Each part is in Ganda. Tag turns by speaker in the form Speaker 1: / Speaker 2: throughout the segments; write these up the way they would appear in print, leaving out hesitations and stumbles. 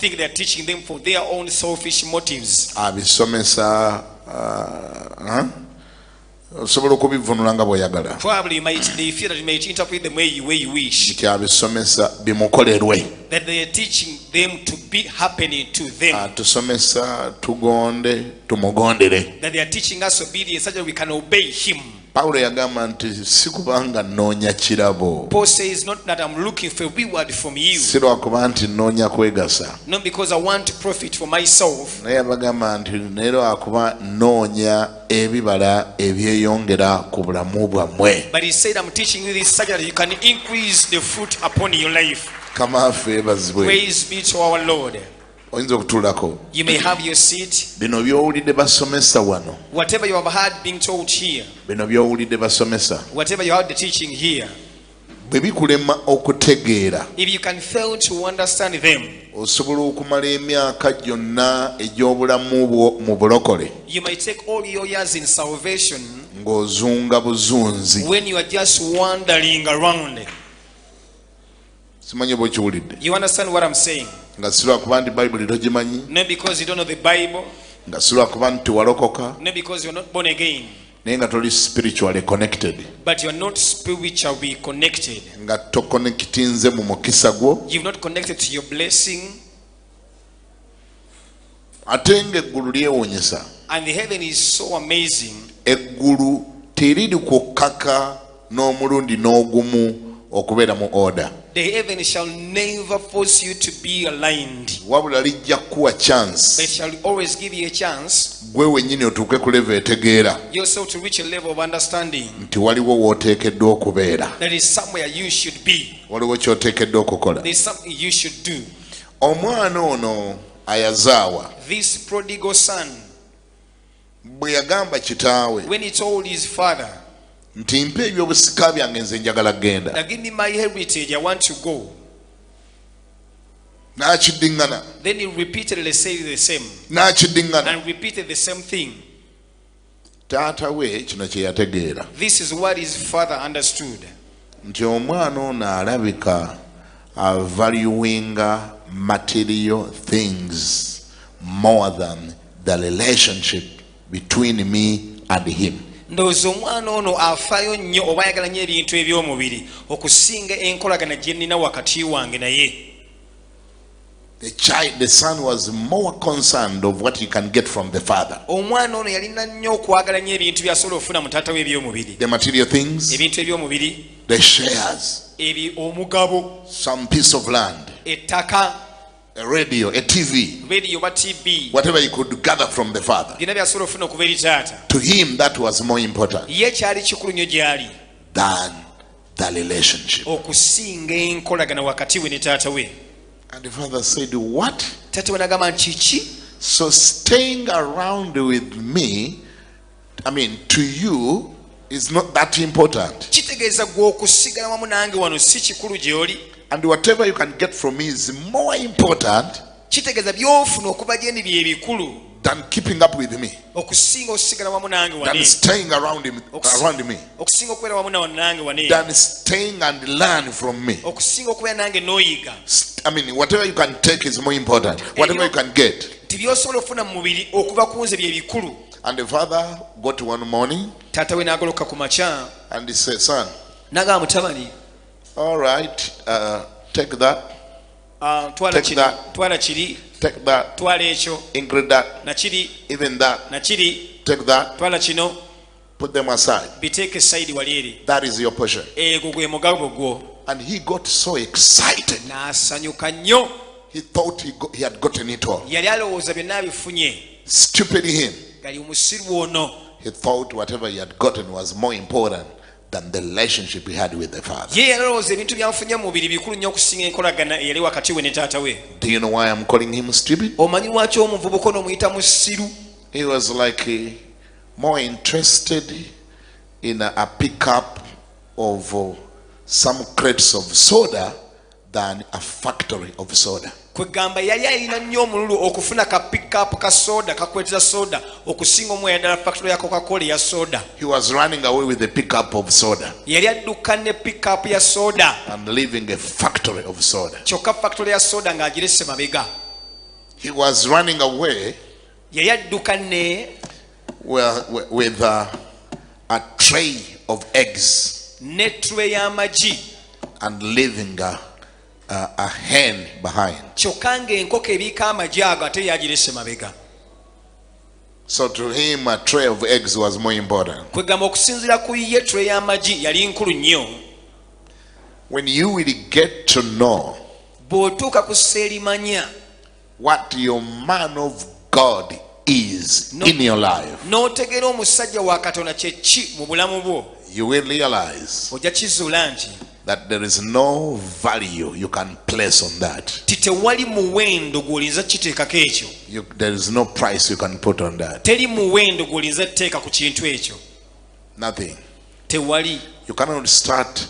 Speaker 1: think they are teaching them for their own selfish motives.
Speaker 2: Abisomesa osobola okubivunula nga bw'oyagala.
Speaker 1: Probably they feel that you might interpret them way you wish.
Speaker 2: Nti abisomesa bimukolerwe.
Speaker 1: That they are teaching them to be happening to them.
Speaker 2: Atusomesa tugonde tumugondere.
Speaker 1: That they are teaching us obedience such that we can obey him.
Speaker 2: Paulo yagamba nti sikubanga nnoonya kirabo.
Speaker 1: Paul says not that I'm looking for reward from you.
Speaker 2: Si lwakuba nti nnoonya kwegasa.
Speaker 1: Not because I want to profit for myself.
Speaker 2: Naye bagamba nti naye lwakuba nnoonya ebibala ebyeyongera ku bulamu bwammwe.
Speaker 1: But he said I'm teaching you this such that you can increase the fruit upon your life.
Speaker 2: Kamaffe ebazibwe.
Speaker 1: Praise be to our Lord.
Speaker 2: Oyinza okutuulako.
Speaker 1: You may have your seat.
Speaker 2: Bino by'owulidde basomesa wano.
Speaker 1: Whatever you have heard being told here.
Speaker 2: Bino by'owulidde basomesa.
Speaker 1: Whatever you heard the teaching here.
Speaker 2: Bwe bikulema okutegeera.
Speaker 1: If you can fail to understand them.
Speaker 2: Osobola okumala emyaka gyonna egy'obulamu bwo mu bulokole.
Speaker 1: You might take all your years in salvation.
Speaker 2: Ng'ozunga buzunzi.
Speaker 1: When you are just wandering around.
Speaker 2: Simanyi bw'okiwulidde.
Speaker 1: You understand what I'm saying?
Speaker 2: Nga si lwakuba nti Bayibuli togimanyi.
Speaker 1: Not because you don't know the Bible.
Speaker 2: Nga si lwakuba nti walokoka.
Speaker 1: Not because you're not born again.
Speaker 2: Naye nga toli spiritually connected.
Speaker 1: But you're not spiritually connected.
Speaker 2: Nga tokonekitinze mu mukisa gwo.
Speaker 1: You've not connected to your blessing.
Speaker 2: Ate ng'eggulu lyewuunyisa.
Speaker 1: And the heaven is so amazing.
Speaker 2: Eggulu teriri kukkaka n'omulundi n'ogumu okubeera mu order.
Speaker 1: The heaven shall never force you to be aligned.
Speaker 2: Wabula lijja kuwa chance.
Speaker 1: But it shall always give you a chance.
Speaker 2: Gwe wennyini otuuke ku level etegeera.
Speaker 1: Yourself to reach a level of understanding.
Speaker 2: Nti waliwo w'oteekeddwa okubeera.
Speaker 1: There is somewhere you should be.
Speaker 2: Waliwo ky'oteekeddwa okukola.
Speaker 1: There is something you should do.
Speaker 2: Omwana ono ayazaawa.
Speaker 1: This prodigal son.
Speaker 2: Bwe yagamba kitaawe.
Speaker 1: When he told his father.
Speaker 2: Nti mpa ebyobusika byange nze njagala kgenda.
Speaker 1: Now give me my heritage, I want to go.
Speaker 2: N'akiddiŋŋana.
Speaker 1: Then he repeatedly said the same.
Speaker 2: N'akiddiŋŋana.
Speaker 1: And repeated the same thing.
Speaker 2: Taata we kino kye yategeera.
Speaker 1: This is what his father understood.
Speaker 2: Nti omwana ono alabika valuing material things more than the relationship between me and him.
Speaker 1: Ndowooza omwana ono afaayo nnyo oba ayagala nnyo ebintu eby'omubiri okusinga enkolagana gye nnina wakati wange naye.
Speaker 2: The son was more concerned of what he can get from the father.
Speaker 1: Omwana ono yalina nnyo okwagala nnyo ebintu by'asobola okufuna mu taata we eby'omubiri.
Speaker 2: The material things.
Speaker 1: Ebintu eby'omubiri.
Speaker 2: The shares.
Speaker 1: Omugabo.
Speaker 2: Some piece of land.
Speaker 1: Ettaka.
Speaker 2: A radio, a TV.
Speaker 1: Radio or TV.
Speaker 2: Whatever he could gather from the father. To him that was more important than the relationship. And the father said, what? So staying around with me, I mean to you, is not that important. And whatever you can get from me is more important than keeping up with me, than staying around me, than staying and learn from me. I mean, whatever you can take is more important. Whatever you can get. And the father got one morning and he said, son, all right, take that. Take that. Include that. Even that. Take that. Put them aside. That is your portion. And he got so excited. He thought he had gotten it all. Stupid him. He thought whatever he had gotten was more important than the relationship he had with the father. Do you know why I'm calling him stupid? He was like more interested in a pickup of some crates of soda than a factory of soda. He was running away with the pickup of soda and leaving a factory of soda. He was running away with a tray of eggs and leaving a hen behind. So to him, a tray of eggs was more important. When you will get to know what your man of God is in your life, you will realize that there is no value you can place on that. There is no price you can put on that. Nothing. You cannot start,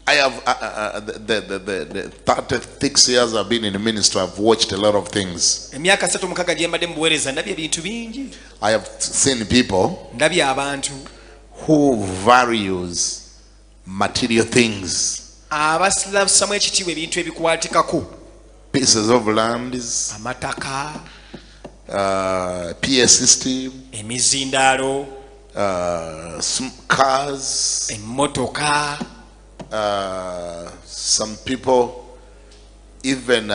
Speaker 2: I have the 36 years I've been in the ministry, I've watched a lot of things. I have seen people who values material things, pieces of land, PA system, cars, some people even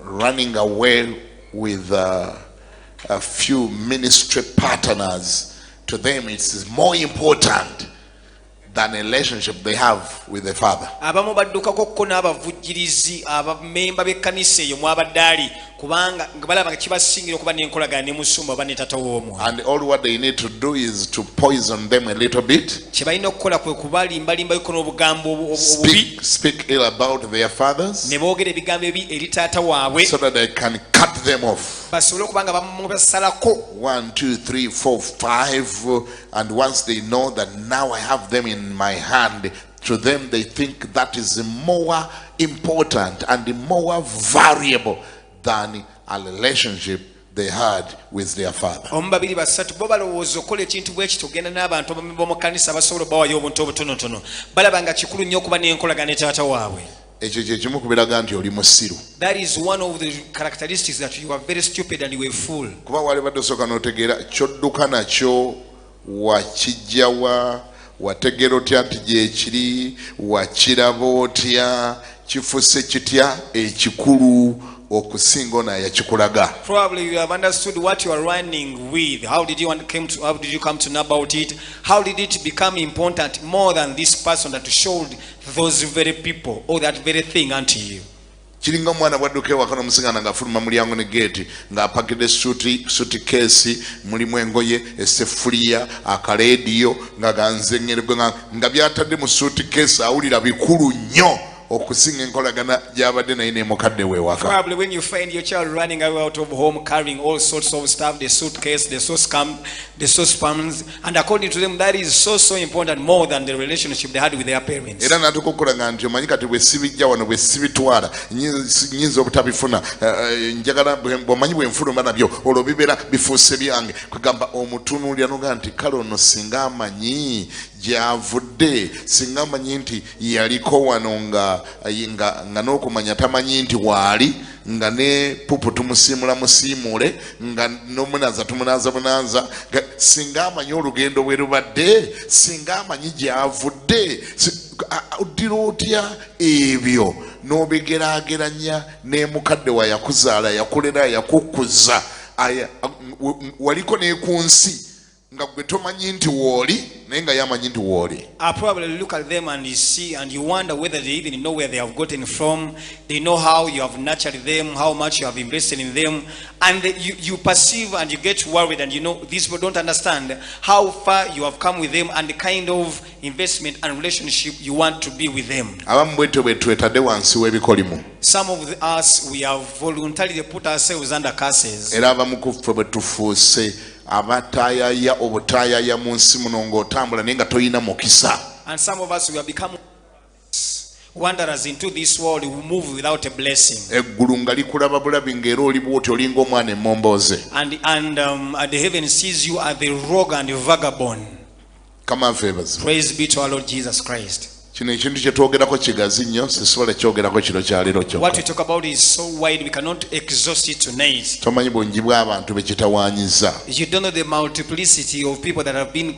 Speaker 2: running away with a few ministry partners. To them it's more important than a relationship they have with the Father. And all what they need to do is to poison them a little bit. Speak ill about their fathers, so that they can cut them off. 1, 2, 3, 4, 5, and once they know that now I have them in my hand, to them they think that is more important and more valuable than a relationship they had with their Father.
Speaker 3: That is one of the characteristics that you are very stupid and you are fool.
Speaker 2: Wategera otya nti gyekiri, wakiraba otya, kifuse kitya ekikulu okusinga ono yakikulaga.
Speaker 3: Probably you have understood what you are running with. How did you come to know about it? How did it become important more than this person that showed those very people or that very thing unto you?
Speaker 2: Kiringa mwana bwadduka ewaka n'omusigana ng'afuluma mulyango ne geeti ng'apakidde suitcase mulimu engoye, esseffuliya, akaleediyo nga ganzengerebwe nga byatadde mu suitcase awulira bikulu nnyo okusinga enkolagana gy'abadde naye n'emukadde we ewaka.
Speaker 3: Probably when you find your child running out of home carrying all sorts of stuff, the suitcase, the saucepans, and according to them that is so important more than the relationship they had with their parents.
Speaker 2: Era natukukulanga nti omanyi kati bwe sibijja wano bwe sibitwala nyinza obutabifuna njagala bw'omanyi bwe nfuluma nabyo olwo bibeera bifuuse byange. Kugamba omutunuulira noga nti kale ono singa amanyi gyavudde, singa amanyi nti yaliko wano nga n'okumanya tamanyi nti waali, nga ne pupu tumusiimula musiimule, nga n'omunaza tumunaza, singa amanyi olugendo bwe lubadde, singa amanyi gyavudde, oddira otya ebyo n'obigeraageranya ne mukadde wa yakuzaala, yakulera, yakukuza, waliko ne ku nsi nga gwe tomanyi nti wooli naye nga yamanyi nti wooli.
Speaker 3: I probably look at them and you see and you wonder whether they even know where they have gotten from. They know how you have nurtured them, how much you have invested in them, and you perceive and you get worried, and you know these people don't understand how far you have come with them and the kind of investment and relationship you want to be with them. Some of us, we have voluntarily put ourselves under curses.
Speaker 2: Abatayaya obutayaya mu nsi muno ng'otambula naye nga toyina mukisa.
Speaker 3: And some of us, we have become wanderers into this world who move without a blessing.
Speaker 2: Eggulu nga likulaba bulabi ng'era oli bw'oti olinga omwana emmomboze.
Speaker 3: And the heaven sees you as the rogue and the vagabond.
Speaker 2: Come on, favors.
Speaker 3: Praise be to our Lord Jesus Christ.
Speaker 2: Kino ekintu kye twogerako kigazi nnyo sisobola kyogerako kino kyaliro kyokka.
Speaker 3: What we talk about is so wide we cannot exhaust it tonight.
Speaker 2: Tomanyi bungi bw'abantu be kitawaanyiza.
Speaker 3: You don't know the multiplicity of people that have been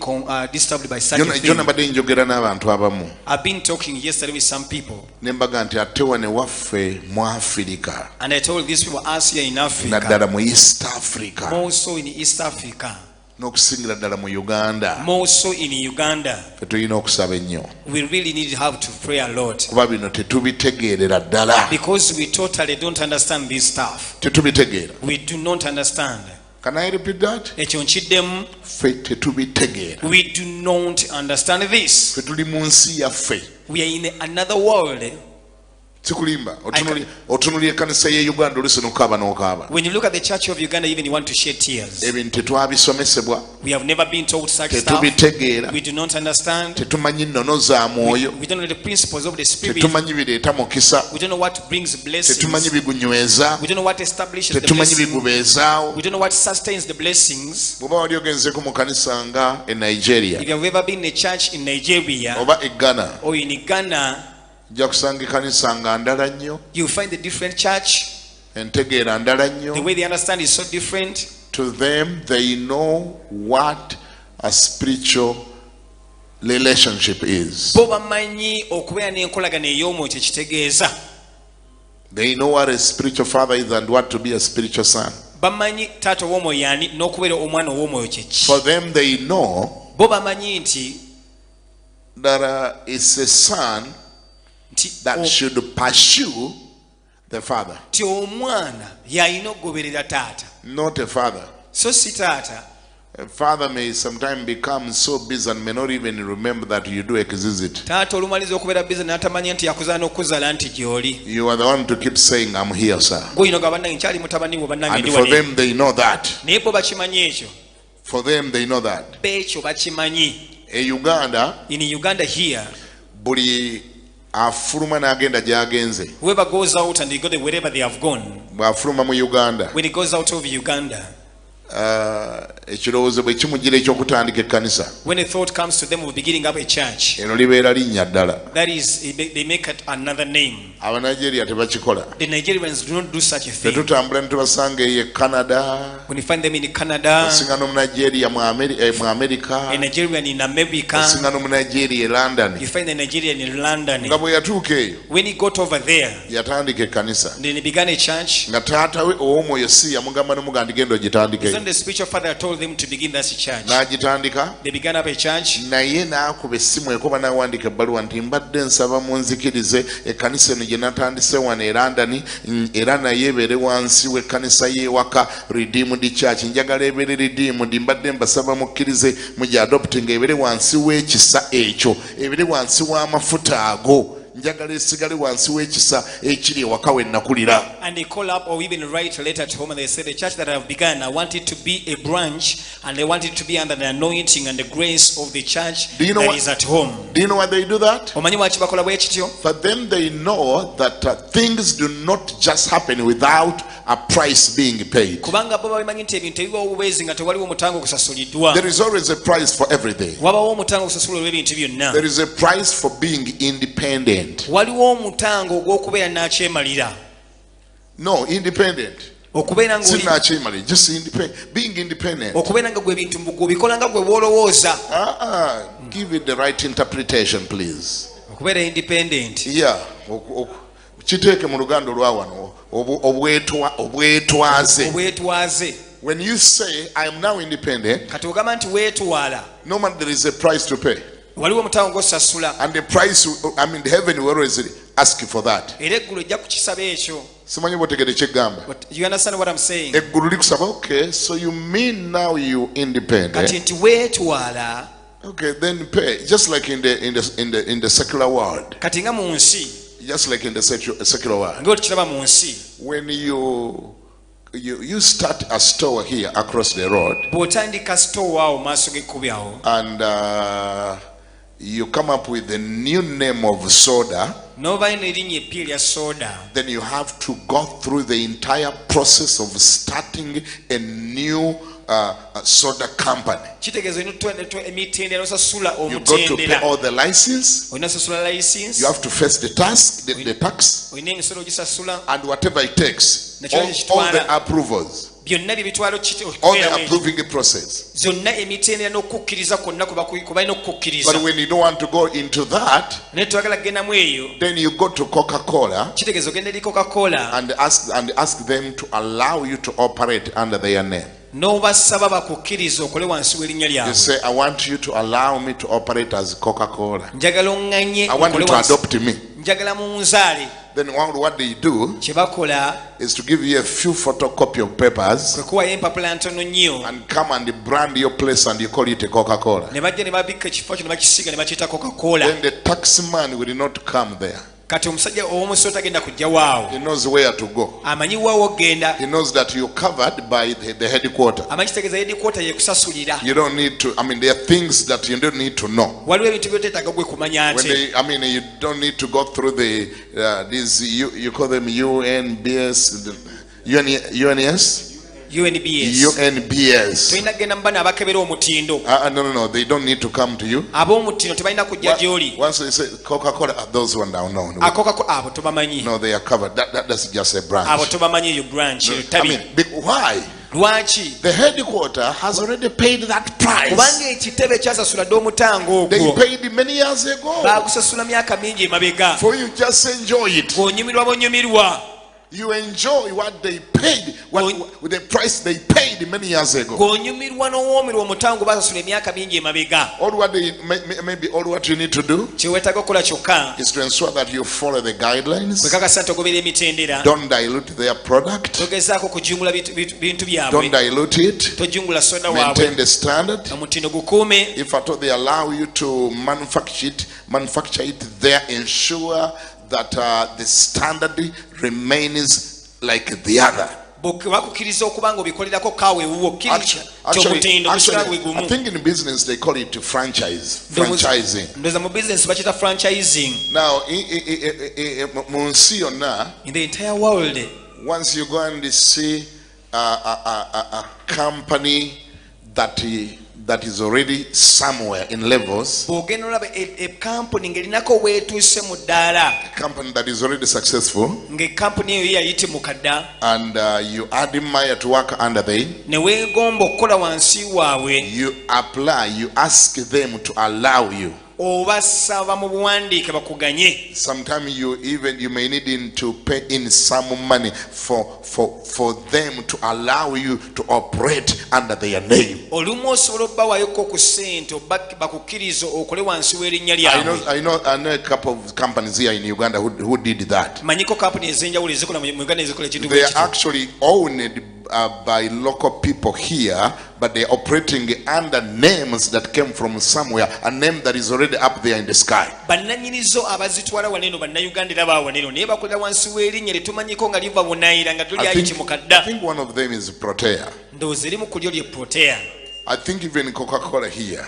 Speaker 3: disturbed by such a thing.
Speaker 2: Jona badde njogera n'abantu abamu.
Speaker 3: I've been talking yesterday with some people.
Speaker 2: Ne mbaga nti ate wane waffe mu Africa.
Speaker 3: And I told these people us here in Africa.
Speaker 2: Naddala mu East Africa.
Speaker 3: More so in East Africa.
Speaker 2: N'okusingira ddala mu Uganda.
Speaker 3: More so in Uganda.
Speaker 2: Tulina okusaba ennyo.
Speaker 3: We really need to have to pray a lot.
Speaker 2: Kuba bino tetubitegeerera ddala.
Speaker 3: Because we totally don't understand this stuff.
Speaker 2: Tetubitegeera.
Speaker 3: We do not understand.
Speaker 2: Can I repeat that?
Speaker 3: Ekyo nkiddemu.
Speaker 2: Ffe tetubitegeera.
Speaker 3: We do not understand this.
Speaker 2: Ffe tuli mu nsi yaffe.
Speaker 3: We are in another world.
Speaker 2: Sikulimba otunulira ekkanisa ye Uganda oluusi n'okaaba n'okaaba.
Speaker 3: When you look at the church of Uganda, even you want to shed tears.
Speaker 2: Ebintu tetwabisomesebwa.
Speaker 3: We have never been told such stuff.
Speaker 2: Tetubitegeera.
Speaker 3: We do not understand.
Speaker 2: Tetumanyi nnono za mwoyo.
Speaker 3: We don't know the principles of the spirit.
Speaker 2: Tetumanyi bireeta mukisa.
Speaker 3: We don't know what brings blessings.
Speaker 2: Tetumanyi bigunyweza.
Speaker 3: We don't know what establishes the
Speaker 2: tetumanyi
Speaker 3: blessings.
Speaker 2: bigubeezaawo.
Speaker 3: We don't know what sustains the blessings.
Speaker 2: Bw'oba wali ogenzeeko mu kanisa nga e Nigeria.
Speaker 3: If you have ever been in a church in Nigeria
Speaker 2: oba e Ghana.
Speaker 3: or in Ghana,
Speaker 2: ojja kusanga ekkanisa nga ndala nnyo.
Speaker 3: you find a different church.
Speaker 2: Entegeera ndala nnyo.
Speaker 3: The way they understand is so different.
Speaker 2: To them, they know what a spiritual relationship is.
Speaker 3: Bo bamanyi okubeera n'enkolagana ey'omwoyo kye kitegeeza.
Speaker 2: They know what a spiritual father is and what to be a spiritual son.
Speaker 3: Bamanyi taata ow'omwoyo yani n'okubeera omwana ow'omwoyo kye ki.
Speaker 2: For them, they know
Speaker 3: Bo bamanyi nti
Speaker 2: that it's a son that should pursue the father.
Speaker 3: Ti omwana y'alina okugoberera taata.
Speaker 2: Not a father.
Speaker 3: So si taata.
Speaker 2: A father may sometimes become so busy and may not even remember that you do exist.
Speaker 3: Taata olumaliza okubeera busy n'atamanya nti yakuzaala n'okuzaala nti gy'oli.
Speaker 2: You are the one to keep saying, I'm here, sir.
Speaker 3: Gw'olina ogamba bannange nkyali mutabani wo bannange
Speaker 2: And
Speaker 3: ndi
Speaker 2: for
Speaker 3: wano.
Speaker 2: them, they know that.
Speaker 3: Naye bo bakimanyi ekyo.
Speaker 2: For them, they know that.
Speaker 3: Beekyo bakimanyi.
Speaker 2: In Uganda,
Speaker 3: In Uganda here,
Speaker 2: buli afuluma n'agenda gy'agenze.
Speaker 3: whoever goes out and they go wherever they have gone,
Speaker 2: Bw'afuluma mu Uganda,
Speaker 3: when he goes out of Uganda,
Speaker 2: ekirowoozo bwe kimugira eky'okutandika ekkanisa,
Speaker 3: when a thought comes to them of beginning up a church,
Speaker 2: eno libeera linnya ddala.
Speaker 3: that is, they make it another name.
Speaker 2: Abanigeria tebakikola.
Speaker 3: The Nigerians do not do such a thing.
Speaker 2: Tetutambula ne tubasanga eyo e Canada,
Speaker 3: When you find them in Canada,
Speaker 2: osinga n'Omunigeria mu America,
Speaker 3: a Nigerian in America,
Speaker 2: osinga n'Omunigeria e London.
Speaker 3: you find a Nigerian in London.
Speaker 2: Nga bwe yatuuka eyo,
Speaker 3: When he got over there,
Speaker 2: yatandika ekkanisa.
Speaker 3: then he began a church.
Speaker 2: Nga taata we ow'omwoyo si yamugamba n'omuganda genda ogitandika
Speaker 3: It's
Speaker 2: eyo.
Speaker 3: not the spiritual father told them to begin that church.
Speaker 2: N'agitandika.
Speaker 3: They began up a church.
Speaker 2: Naye n'akuba essimu ekoba n'awandiika ebbaluwa nti mbadde nsaba munzikirize ekkanisa eno gye natandise wano e London, era naye ebeere wansi w'ekkanisa y'ewaka Redeemed Church. Njagala ebeere Redeemed, mbadde mbasaba mukkirize mu gya adopting, ebeere wansi w'ekisa ekyo, ebeere wansi w'amafuta ago. Njagala esigale wansi w'ekisa ekiri ewaka we nakulira.
Speaker 3: And they call up or even write a letter to home and they say, the church that I have begun, I want it to be a branch and I want it to be under the anointing and the grace of the church that is at home.
Speaker 2: Do you know why they do that?
Speaker 3: Omanyi lwaki bakola bwe kityo?
Speaker 2: For them, they know that things do not just happen without a price being paid.
Speaker 3: Kubanga bo babimanyi nti ebintu ebibawo obubeezi nga tewaliwo omutango gusasulidwa.
Speaker 2: There is always a price for everything.
Speaker 3: Wabawo omutango gusasula olw'ebintu byonna.
Speaker 2: There is a price for being independent.
Speaker 3: Waliwo omutango ogw'okubeera n'akyemalira.
Speaker 2: No, independent.
Speaker 3: Okubeera
Speaker 2: Si n'akyemalira, just independent. Being independent.
Speaker 3: okubeera nga gwe bintu ng'obikola nga gwe bw'olowooza.
Speaker 2: Give it the right interpretation, please.
Speaker 3: Okubeera independent.
Speaker 2: Yeah. Kiteeke mu luganda olwa wano obwetwaze.
Speaker 3: Obwetwaze.
Speaker 2: When you say I am now independent,
Speaker 3: Kati ogamba nti weetwala.
Speaker 2: normally there is a price to pay.
Speaker 3: Waliwo omutango gw'osasula.
Speaker 2: And the price, the heaven will always ask you for that.
Speaker 3: Era eggulu ejja kukisaba ekyo.
Speaker 2: Simanyi bw'otegedde ky'eggamba.
Speaker 3: You understand what I'm saying?
Speaker 2: Eggulu likusaba, okay, so you mean now you independent.
Speaker 3: Kati nti weetwala.
Speaker 2: Okay, then pay. Just like in the secular world.
Speaker 3: Kati nga mu nsi.
Speaker 2: Just like in the secular world.
Speaker 3: Nga otukiraba mu nsi.
Speaker 2: When you start a store here across the road.
Speaker 3: Bw'otandika store awo maaso g'ekkubi awo.
Speaker 2: And you come up with the new name of soda.
Speaker 3: N'obayo n'erinnya eppya erya soda.
Speaker 2: Then you have to go through the entire process of starting a new soda company. You got to pay all the license. You have to face the tax, the tax, and whatever it takes. All the approvals. All the approving process. But when you don't want to go into that, then you go to Coca-Cola and ask them to allow you to operate under their name. You say, I want you to allow me to operate as Coca-Cola. I want you to adopt me. Then what they do is to give you a few photocopy of papers and come and brand your place and you call it a Coca-Cola. Then the taxman will not come there. He knows where to go. He knows that you're covered by the headquarters. You don't need to, there are things that you don't need to know. You don't need to go through these, you call them UNBS, UNS? UNBS. No, they don't need to come to you. Once they say Coca-Cola, those one down, no, they are covered. That's just a branch. Why? The headquarter has already paid that price. They paid many years ago. For you just enjoy it. You enjoy what they paid, with the price they paid many years ago. All what you need to do is to ensure that you follow the guidelines. Don't dilute their product. Don't dilute it. Maintain the standard. If at all they allow you to manufacture it there, ensure that the standard remains like the other. Actually, I think in business they call it franchising. Now, in the entire world, once you go and see a company that is already somewhere in levels, a company that is already successful, and you add him to work under them, you apply, you ask them to allow you. Sometimes you may need to pay in some money for them to allow you to operate under their name. I know a couple of companies here in Uganda who did that. They are actually owned by local people here, but they are operating under names that came from somewhere, a name that is already up there in the sky. I think one of them is Protea. I think even Coca-Cola here.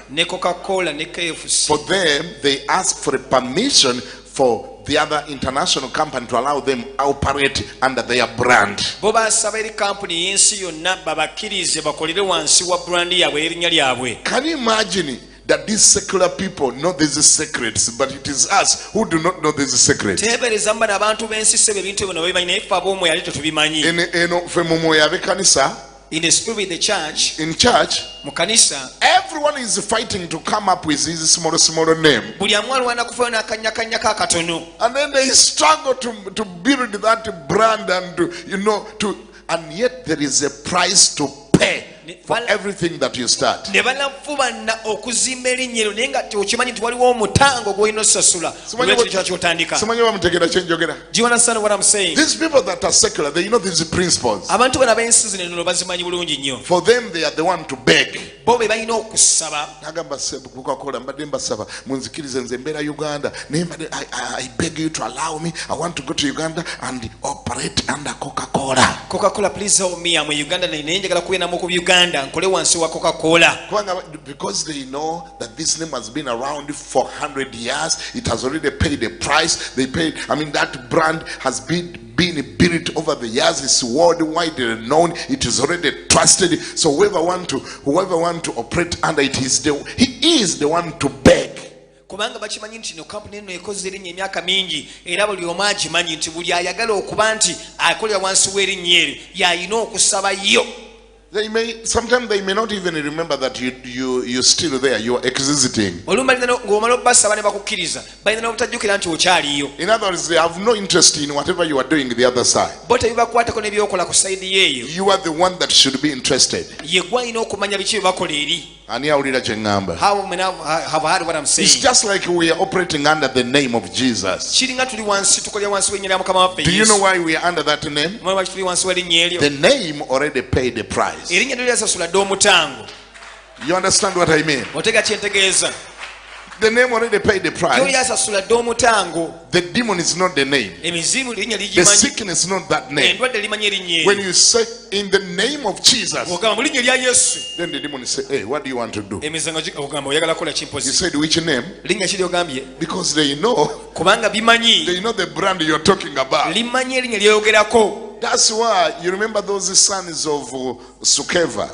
Speaker 2: For them, they ask for a permission for the other international company to allow them operate under their brand. Can you imagine that these secular people know these secrets, but it is us who do not know these secrets? In the spirit, the church, in church, everyone is fighting to come up with his small name, and then they struggle to build that brand and yet there is a price to pay for everything that you start. Do you understand what I'm saying? These people that are secular, they know these principles. For them, they are the one to beg. I beg you to allow me. I want to go to Uganda and operate under Coca-Cola. Coca-Cola, please help me. I'm a Uganda. Because they know that this name has been around for 100 years, it has already paid a price. They paid. That brand has been been built over the years. It's worldwide known. It is already trusted. So whoever want to operate under it, he is the one to beg.
Speaker 3: Kubanga bakimanyi nti no company eno ekoze erinnya emyaka mingi era buli omu agimanyi nti buli ayagala okuba nti akolera wansi w'erinnya eryo y'alina okusaba yo.
Speaker 2: Sometimes they may not even remember that you're still there. You're existing. In other words, they have no interest in whatever you are doing the other side. You are the one that should be interested. It's just like we are operating under the name of Jesus. Do you know why we are under that name? The name already paid the price. You understand what I mean? The name already paid the price. The demon is not the name. The sickness is not that name. When you say in the name of Jesus, then the demon say, hey, what do you want to do? He said, which name? Because they know the brand you're talking about. That's why you remember those sons of Sukeva.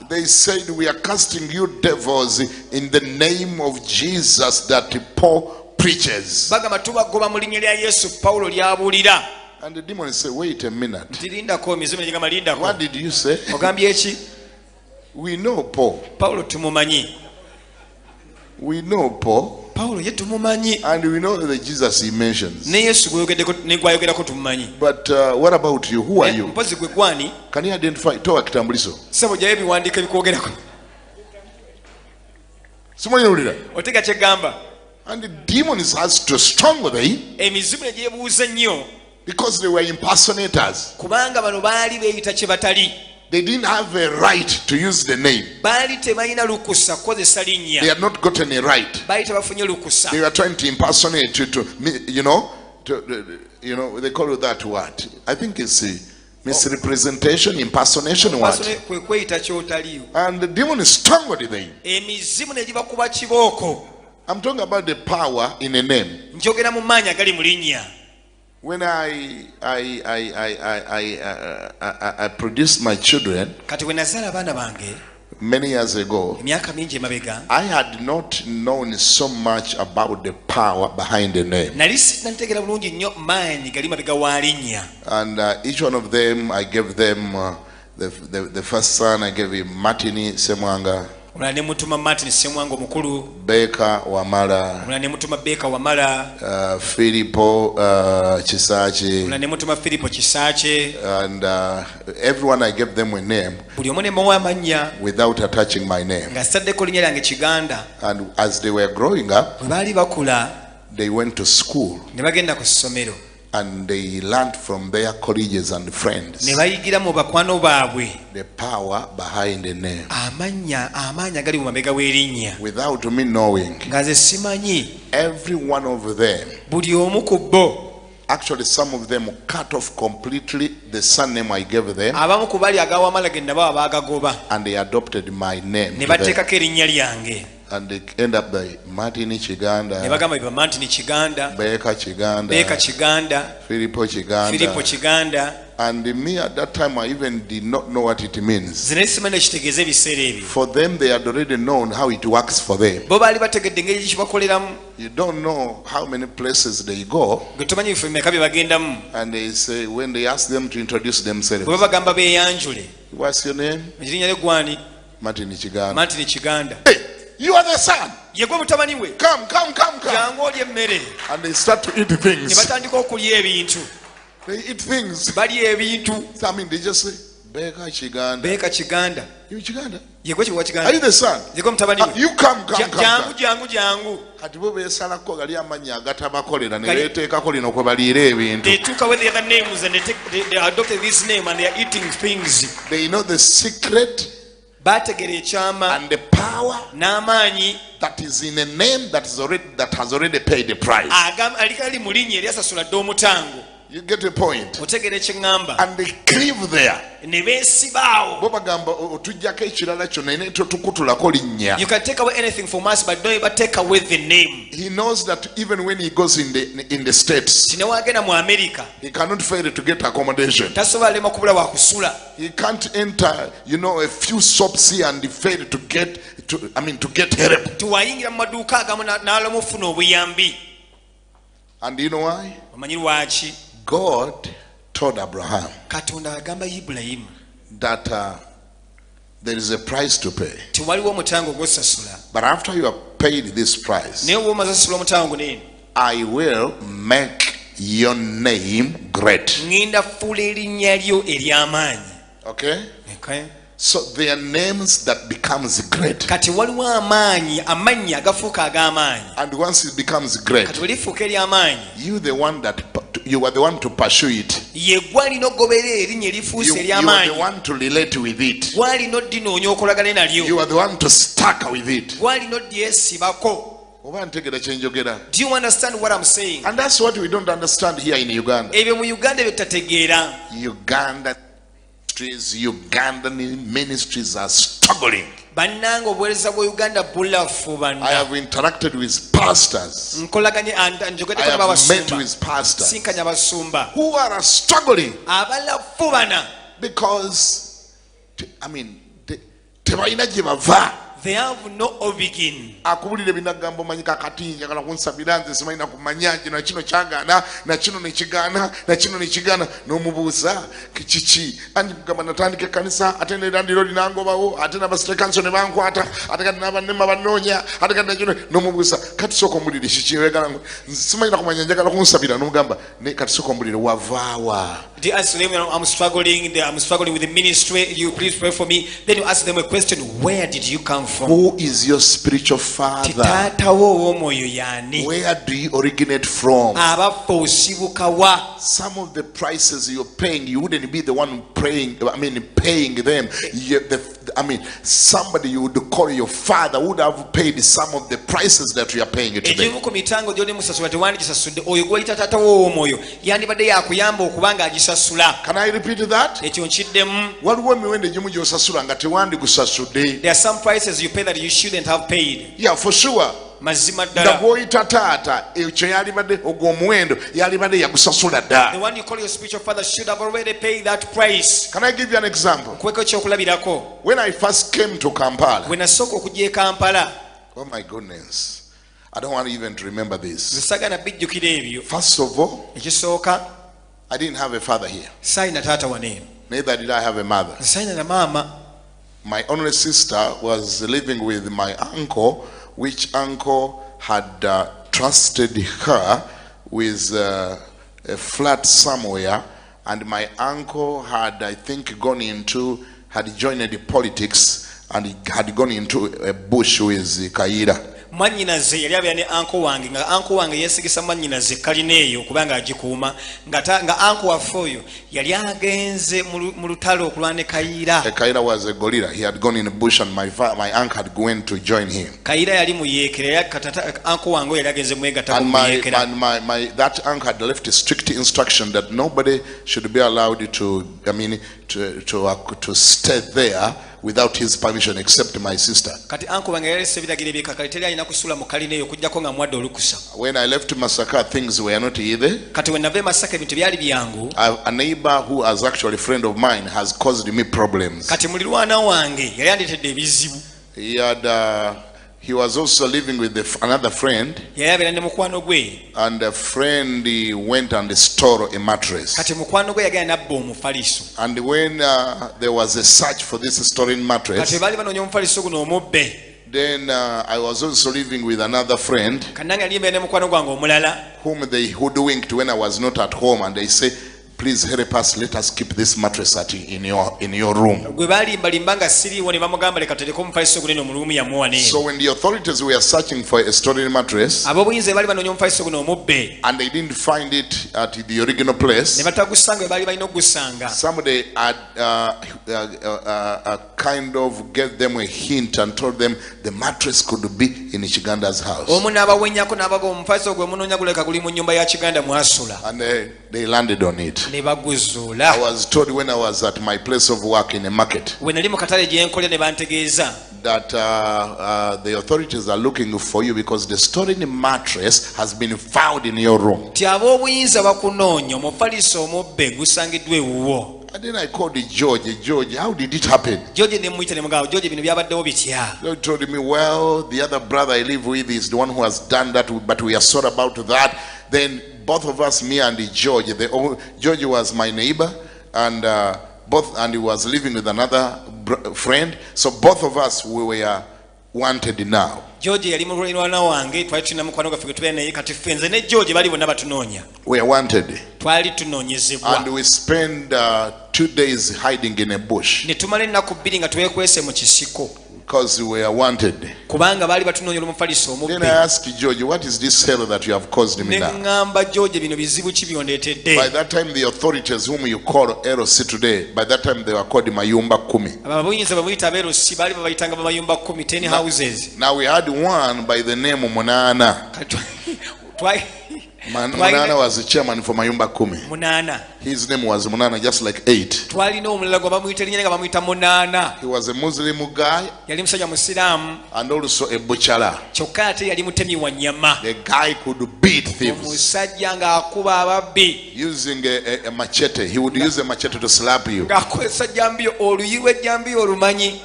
Speaker 2: They said, we are casting you devils in the name of Jesus that Paul preaches. And the demon said, wait a minute. What did you say? We know Paul. We know Paul. And we know the Jesus he mentions. But what about you? Who are you? Can you identify? Toa kitambulisho. And the demons has to strong with them because they were impersonators. They didn't have a right to use the name. They had not gotten a right. They were trying to impersonate they call it that word. I think it's a misrepresentation, impersonation word. And the demon is strong with them. I'm talking about the power in a name. When I produced my children many years ago, I had not known so much about the power behind the name. And each one of them, I gave them the first son, I gave him Martini Semwanga. Beka Wamala, Filippo Chisachi, and everyone I gave them a name without attaching my name. And as they were growing up, they went to school and they learned from their colleagues and friends the power behind the name. Without me knowing, every one of them, actually some of them cut off completely the surname I gave them, and they adopted my name today. And they end up by Martini Kiganda, Beka Kiganda, Filippo Kiganda. And me at that time, I even did not know what it means. For them, they had already known how it works for them. You don't know how many places they go. And they say, when they ask them to introduce themselves, what's your name? Martini Kiganda. Hey! You are the son. Come. And they start to eat things. They eat things. I mean, they just say, Beka Kiganda. You Kiganda? Are you the son? You come. They took away the other names and they adopted this name and they are eating things. They know the secret and the power that is in a name that has already paid the price. You get a point.
Speaker 3: Otegere kyengamba.
Speaker 2: And they cleave there.
Speaker 3: Ne beesibaawo.
Speaker 2: Bo bagamba otujjako ekirala kyonna naye totukutulako linnya.
Speaker 3: You can take away anything from us but don't ever take away the name.
Speaker 2: He knows that even when he goes in the States,
Speaker 3: Tine wagenda mu America.
Speaker 2: he cannot fail to get accommodation.
Speaker 3: Tasobola lema kubula wa kusula.
Speaker 2: He can't enter, a few shops here and fail to get help.
Speaker 3: Tuwayingira mu maduuka agamu n'alema ofuna obuyambi.
Speaker 2: And you know why?
Speaker 3: Omanyi lwaki?
Speaker 2: God told Abraham
Speaker 3: Katonda agamba Ibulayimu
Speaker 2: that there is a price to pay.
Speaker 3: tiwaliwo omutango gw'osasula.
Speaker 2: But after you have paid this price,
Speaker 3: Naye bw'omaze osasula omutango nini?
Speaker 2: I will make your name great.
Speaker 3: Ngenda fuula erinnya lyo ery'amaanyi.
Speaker 2: Okay?
Speaker 3: Okay?
Speaker 2: So there are names that becomes great.
Speaker 3: Kati waliwo amannya agafuuka ag'amaanyi.
Speaker 2: And once it becomes great,
Speaker 3: Kati bwe lifuuka ery'amaanyi,
Speaker 2: you are the one to pursue it.
Speaker 3: ye gw'alina okugoberera erinnya erifuuse
Speaker 2: You are the
Speaker 3: ery'amaanyi.
Speaker 2: one to relate with it.
Speaker 3: Gw'alina oddinoonya okolagane nalyo.
Speaker 2: You are the one to stuck with it.
Speaker 3: Gw'alina oddyesibako.
Speaker 2: Oba ntegera kye njogera?
Speaker 3: Do you understand what I'm saying?
Speaker 2: And that's what we don't understand here in Uganda.
Speaker 3: Ebyo mu Uganda bye tutategeera.
Speaker 2: Ugandan ministries are struggling.
Speaker 3: Bannange obuweereza bwa Uganda bulafubana.
Speaker 2: I have interacted with pastors.
Speaker 3: Nkolaganye
Speaker 2: I
Speaker 3: njogeddeko
Speaker 2: have met
Speaker 3: n'abasumba.
Speaker 2: with pastors
Speaker 3: Sinkanya abasumba.
Speaker 2: who are struggling
Speaker 3: Abalafubana.
Speaker 2: because, tebalina gye bava.
Speaker 3: They have no origin.
Speaker 2: Akubulira ebinagambo manyi kakati njagala kunsabira nze simanyi kumanya na kino kyagaana na kino nekigaana na kino nekigaana n'omubuuza kiki anji kugamba natandika ekkanisa ate nerandiro linangobawo ate n'abasite kanso ne bankwata ate kati n'abannema bannoonya ate kati nakino n'omubuuza kati sooka ombulire kiki wegala simanyi nakumanya njagala kunsabira n'omugamba ne kati sooka ombulire wavaawa.
Speaker 3: They ask them, I'm struggling with the ministry, you please pray for me. Then you ask them a question, where did you come from?
Speaker 2: Who is your spiritual father? Where do you originate from? Some of the prices you're paying, you wouldn't be the one paying them. Somebody you would call your father would have paid some of the prices that we are paying today. Can I repeat that?
Speaker 3: There are some prices you pay that you shouldn't have paid.
Speaker 2: Yeah, for sure. The
Speaker 3: one you call your spiritual father should have already paid that price.
Speaker 2: Can I give you an example? When I first came to Kampala, oh my goodness, I don't want even to remember this. First of all, I didn't have a father here. Neither did I have a mother. My only sister was living with my uncle, which uncle had trusted her with a flat somewhere, and my uncle had, I think, had joined the politics, and he had gone into a bush with Kaida.
Speaker 3: Manyinaze yali abya ne uncle wange nga uncle wange yesigisa manyinaze kalineeyo kubanga agikuuma nga uncle waffe oyo yali agenze mu lutalo okulwana Kaira.
Speaker 2: Kaira was a gorilla. He had gone in the bush and my uncle had gone to join him.
Speaker 3: Kaira yali muyeekera uncle wange yali agenze mwegatta muyeekera.
Speaker 2: And that uncle had left a strict instruction that nobody should be allowed to stay there without his permission except my sister.
Speaker 3: Kati uncle wange yali sebiragire byekakali teri alina kusula mu kalineeyo kujjako nga mwadde olukusa.
Speaker 2: When I left Masaka, things were not easy.
Speaker 3: Kati when nave Masaka ebintu byali byangu.
Speaker 2: A neighbor who was actually a friend of mine has caused me problems.
Speaker 3: Kati mulirwana wange yali andetedde ebizibu.
Speaker 2: He was also living with another friend, and a friend went and stole a mattress. And when there was a search for this stolen mattress, then I was also living with another friend whom they hoodwinked when I was not at home, and they say please help us, let us keep this mattress in your room.
Speaker 3: So when
Speaker 2: the authorities were searching for a storage mattress and they didn't find it at the original place, somebody had kind of gave them a hint and told them the mattress could be in Kiganda's house. And they landed on it. I was told when I was at my place of work in a market that the authorities are looking for you because the storage mattress has been found in your room. And then I called George, how did it happen? George told me, well, the other brother I live with is the one who has done that, but we are sorry about that. Then both of us, me and George, George was my neighbor, and he was living with another friend. So both of us, we were wanted now. We are wanted. And we spent 2 days hiding in a bush because we were wanted. Then I asked George, what is this hell that you have caused me now? By that time, the authorities whom you call LC today, by that time they were called Mayumba Kumi. Now we had one by the name of Munana. Munana was the chairman for Mayumba Kumi. His name was Munana, just like 8. He was a Muslim guy and also a butcher. The guy could beat thieves using a machete. He would use a machete to slap you.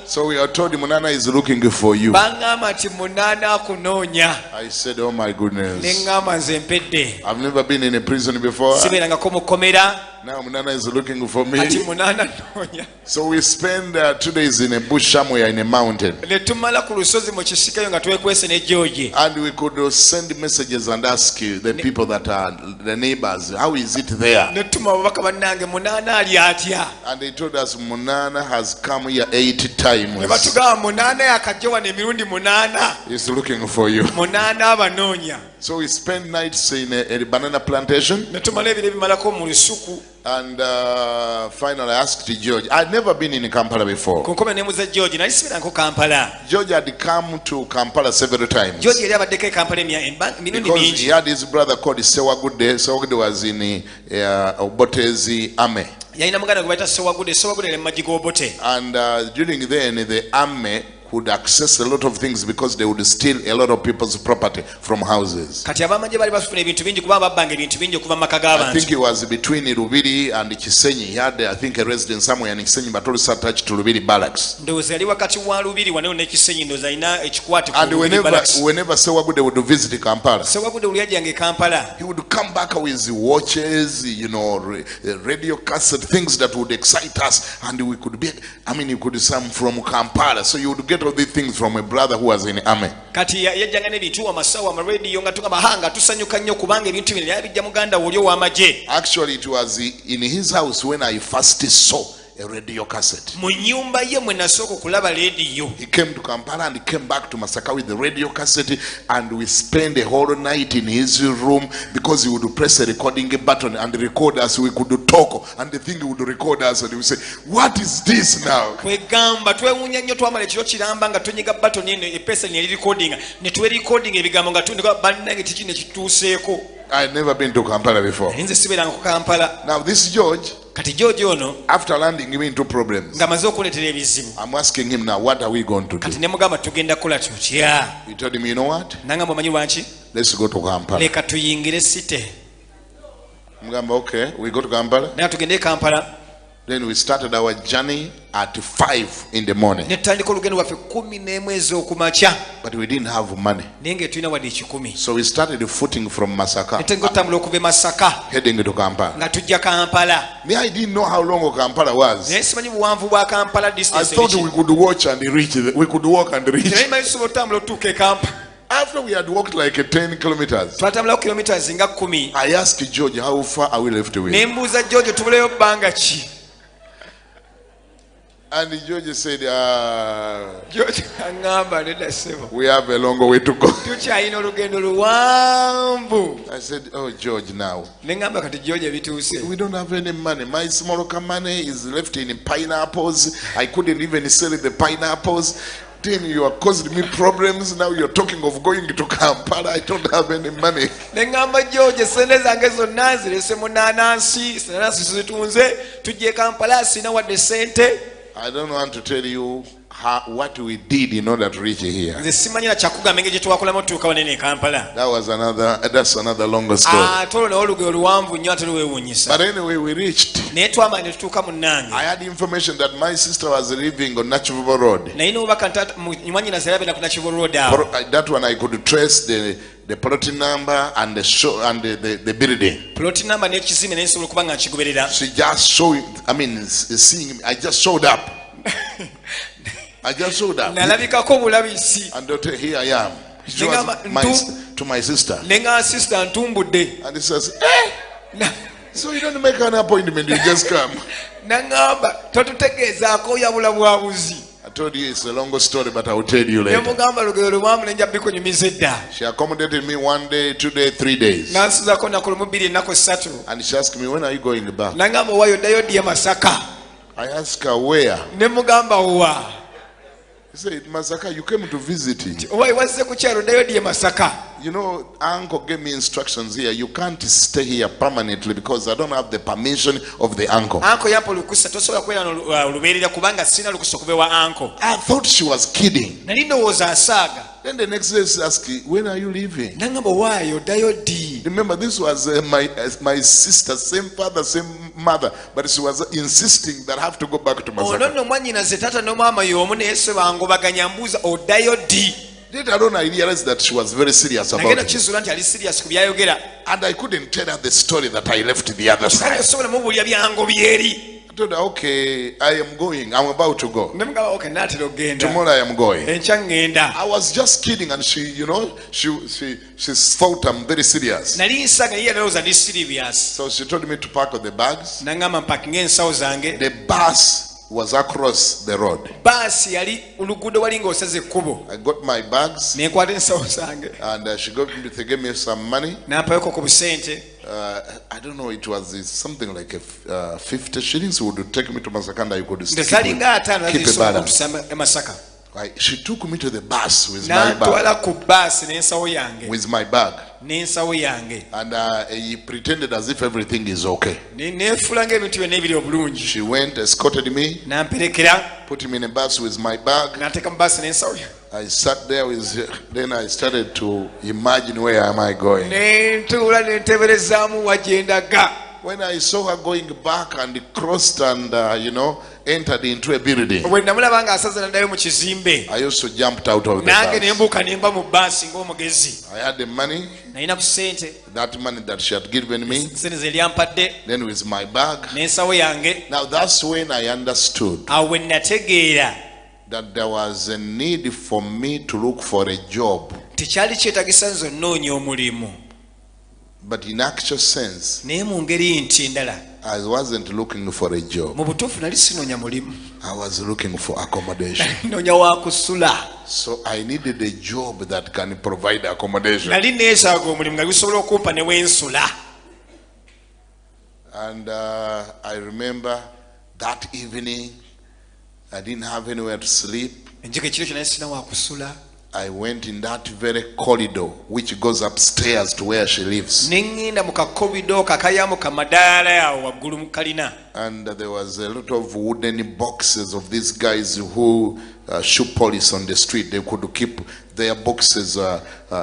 Speaker 2: So we are told Munana is looking for you. I said, oh my goodness, I've never been in a prison before. Now Munana is looking for me. So we spend 2 days in a bush somewhere in a mountain. And we could send messages and ask the people that are the neighbors, how is it there? And they told us Munana has come here 8 times. He's looking for you. So we spend nights in a banana plantation. And finally I asked George. I'd never been in Kampala before. George had come to Kampala several times because he had his brother called Sewagude. Sewagude was in Obotezi army. And during then the army would access a lot of things because they would steal a lot of people's property from houses. I think it was between Rubiri and Kisenyi. He had, I think, a residence somewhere in Kisenyi, but also attached to Rubiri barracks. And whenever Sewagude would visit Kampala, he would come back with watches, radio cassette, things that would excite us, and we could be, you could some from Kampala. So you would get all these things from a brother who was in the army. Actually, it was in his house when I first saw a radio cassette. He came to Kampala and he came back to Masaka with the radio cassette, and we spent the whole night in his room because he would press a recording button and record us. We could talk and the thing would record us, and he would say, what is this now? I had never been to Kampala before. Now this George, after landing, he went into problems. I'm asking him now, what are we going to do? He told him, you know what? Let's go to Kampala. Okay, we go to Kampala. Then we started our journey at 5 in the morning. But we didn't have money. So we started footing from Masaka, heading to Kampala. Me, I didn't know how long Kampala was. I thought we could watch and reach. We could walk and reach. After we had walked like 10 kilometers,
Speaker 3: twatambula kilometers nga 10.
Speaker 2: I asked George, how far are we left with?
Speaker 3: Nembuuza George tubuleyo bbanga ki?
Speaker 2: And George said,
Speaker 3: George angamba nedda sebo.
Speaker 2: we have a long way to go.
Speaker 3: Tukyalina olugendo luwanvu.
Speaker 2: I said, oh George, now.
Speaker 3: Ne ngamba kati George ebituuse.
Speaker 2: We don't have any money. My small money is left in pineapples. I couldn't even sell the pineapples. Then you are causing me problems. Now you're talking of going to Kampala. I don't have any money.
Speaker 3: Ne ngamba George sente zange zonna nzirese mu nanansi zitunze tujje Kampala sina wadde sente.
Speaker 2: I don't want to tell you what we did in order to reach here.
Speaker 3: That's another
Speaker 2: long story. But anyway, we reached. I had information that my sister was living on Nachivubo Road. That one I could trace the plot number and the show and the building. She just showed, seeing me. I just showed up. I just showed up. And here I am. She was to my sister. And he says, hey! So you don't make an appointment, you just come. I told you it's a long story, but I will tell you later. She accommodated me 1 day, 2 days, 3 days. And she asked me, when are you going back? I asked her, where? He said, Masaka, you came to visit him. You know, uncle gave me instructions here. You can't stay here permanently because I don't have the permission of the uncle. I thought she was kidding. Then the next day she asked, when are you leaving? Remember, this was my sister, same father, same mother, but she was insisting that I have to go back to Masaka. Later on, I realized that she was very serious about it. And I couldn't tell her the story that I left the other side. I told her, okay, I am going. I'm about to go. Tomorrow I am going. I was just kidding, and she, you know, she thought I'm very serious. So she told me to pack the bags. The bus was across the road. I got my bags, and she gave me some money. I don't know, it was something like 50 shillings would take me to Masaka, and I could keep a balance. She took me to the bus with my bag. And he pretended as if everything is okay. She went, escorted me, put him in a bus with my bag. I sat there then I started to imagine, where am I going? When I saw her going back and crossed and entered into a building, I also jumped out of the bus. I had the money, that money that she had given me, then with my bag. Now that's when I understood that there was a need for me to look for a job. But in actual sense, I wasn't looking for a job. I was looking for accommodation. So I needed a job that can provide accommodation. And I remember that evening, I didn't have anywhere to sleep. I went in that very corridor which goes upstairs to where she lives. And there was a lot of wooden boxes of these guys who shoe polish on the street. They could keep their boxes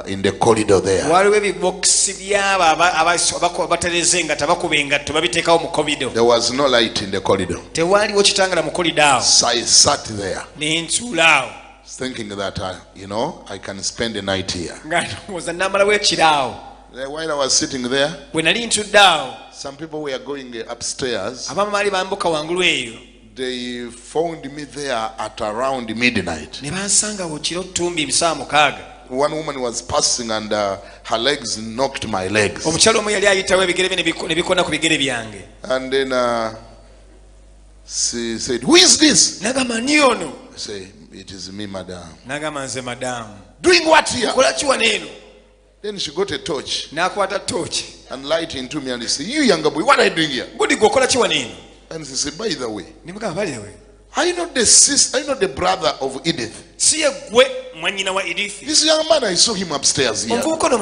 Speaker 2: in the corridor there. There was no light in the corridor. So I sat there, thinking that I can spend the night here. While I was sitting there, some people were going upstairs. They found me there at around midnight. one woman was passing and her legs knocked my legs.
Speaker 3: And
Speaker 2: then she said, "Who is this?" I say, "It is me, madam." Doing what here? Then she got a torch and light into me and she said, "You younger boy, what are you doing here?" And she said, "By the way, are you not the sister? Are you not the brother of Edith? This young man, I saw him upstairs here. What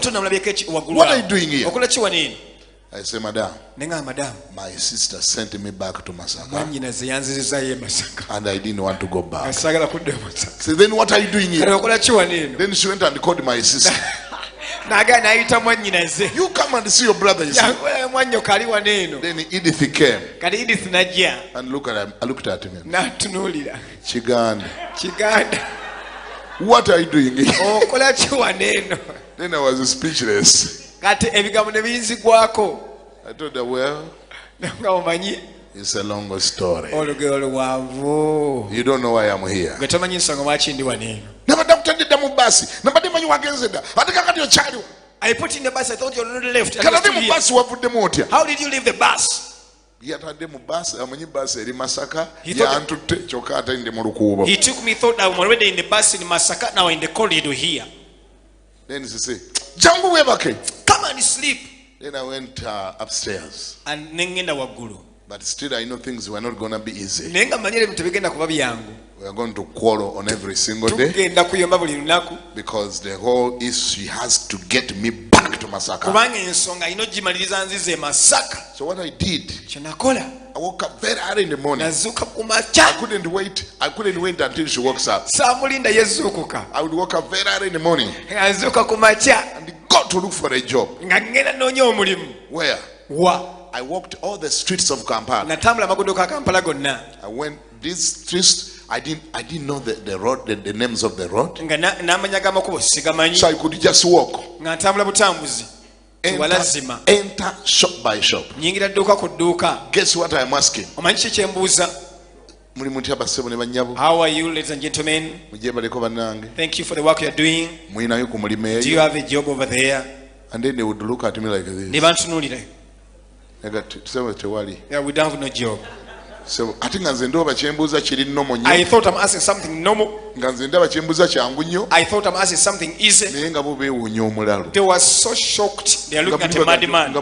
Speaker 2: are you doing here?" I said, "Madam, my sister sent me back to Masaka and I didn't want to go back." So then what are you doing here? Then she went and called my sister. "You come and see your brother." You see. Then Edith came and looked at me. Kiganda, what are you doing here? Then I was speechless. I told her, "Well, it's a long story. You don't know why I'm here."
Speaker 3: I put in the bus. I thought you already left. How did you leave the bus? He took me, thought I'm already in the bus in Masaka, now in the corridor here.
Speaker 2: Then he said, "Come
Speaker 3: and sleep."
Speaker 2: Then I went upstairs.
Speaker 3: And
Speaker 2: but still I know things were not going to be easy. We are going to quarrel on every single day because the whole issue has to get me back to Masaka. So what I did, I woke up very early in the morning. I couldn't wait until she wakes up. I would wake up very early in the morning and go to look for a job. Where? I walked all the streets of Kampala. I went these streets. I didn't know the road, the names of the road. So I could just walk. Enter shop by shop. Guess what I'm asking?
Speaker 3: How are you, ladies and gentlemen? Thank you for the work you are doing. Do you have a job over there?
Speaker 2: And then they would look at me like this. Yeah,
Speaker 3: we don't have no job.
Speaker 2: So I thought
Speaker 3: I'm asking something normal. I thought I'm asking something easy. They were so shocked. They are looking at a madman. Do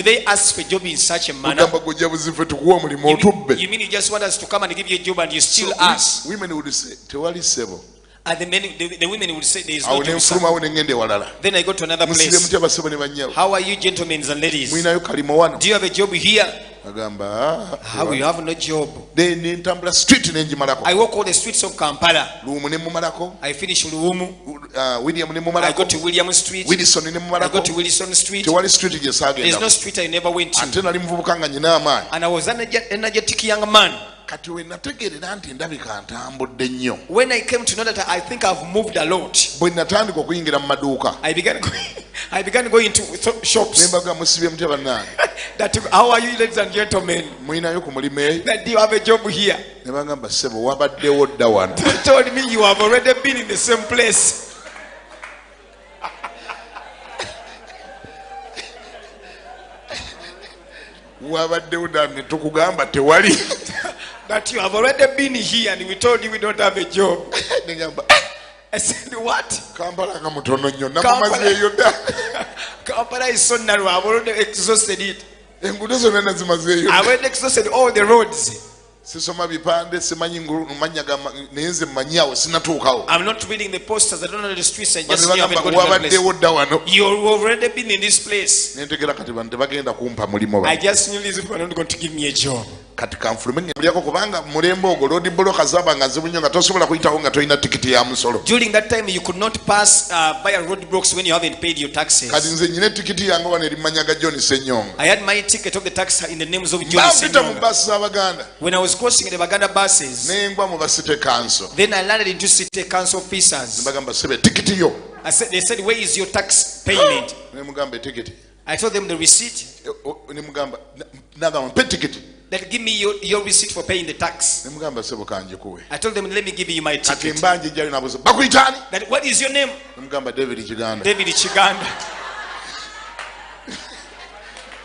Speaker 3: they ask for a job in such a manner? You mean you just want us to come and give you a job and you still ask?
Speaker 2: Women would say,
Speaker 3: and the women would say there is no job. Then I go to another place. How are you, gentlemen and ladies? Do you have a job here? How you have no job? I walk all the streets of Kampala. I finish Luumu. I go to William Street. I go to Wilson Street. There's no street I never went to. And I was an energetic young man. When I came to know that I think I've moved a lot, I began going into shops. That, how are you, ladies and gentlemen? That do you have a job here? They told me you have already been in the same place. That you have already been here and we told you we don't have a job. I said, what? Kampala is so narrow. I've already exhausted it. I've already exhausted all the roads. I'm not reading the posters. I don't know the streets. I just haven't got to the place. You've already been in this place. I just knew these people are not going to give me a job. During that time you could not pass by a roadblocks when you haven't paid your taxes. I had my ticket of the tax in the names of John Senyonga. When I was crossing the Baganda buses, then I landed into city council officers. They said, where is your tax payment? I told them the receipt. that give me your receipt for paying the tax. I told them, let me give you my ticket. That, what is your name?
Speaker 2: David Kiganda.
Speaker 3: David Kiganda.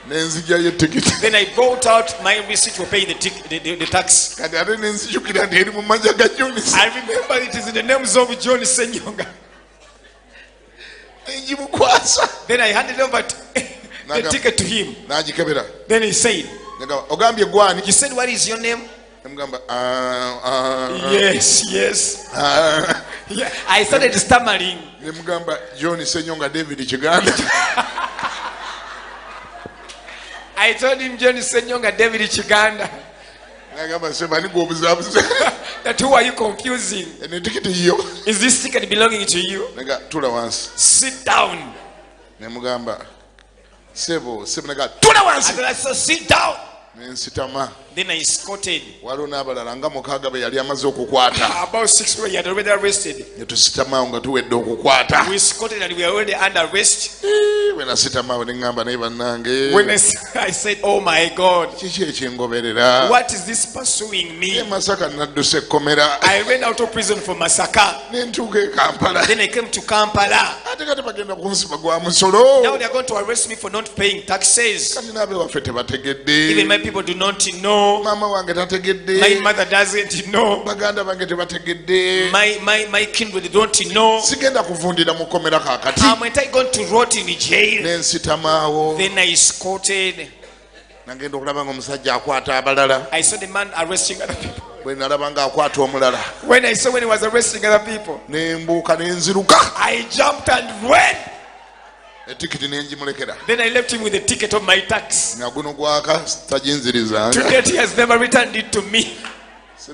Speaker 3: Then I brought out my receipt for paying the tax. I remember it is in the names of John Senyonga. Then I handed over the ticket to him. Then he said, you said, what is your name? Yes. Yeah, I started stammering.
Speaker 2: John Senyonga David Kiganda.
Speaker 3: I told him, John Senyonga David Kiganda. That who are you confusing? Is this ticket belonging to you? Sit down. I said, sit down. Then I escorted. About 6 people he had already arrested. We escorted and we were already under arrest. When I said, oh my God, what is this pursuing me? I ran out of prison for MASAKA. Then I came to Kampala. Now they are going to arrest me for not paying taxes. Even my people do not know. My mother doesn't know. My kindred don't know. Am I going to rot in jail? Then I escorted. I saw the man arresting other people. When I saw when he was arresting other people, I jumped and ran. Then I left him with the ticket of my tax. To date, he has never returned it to me. I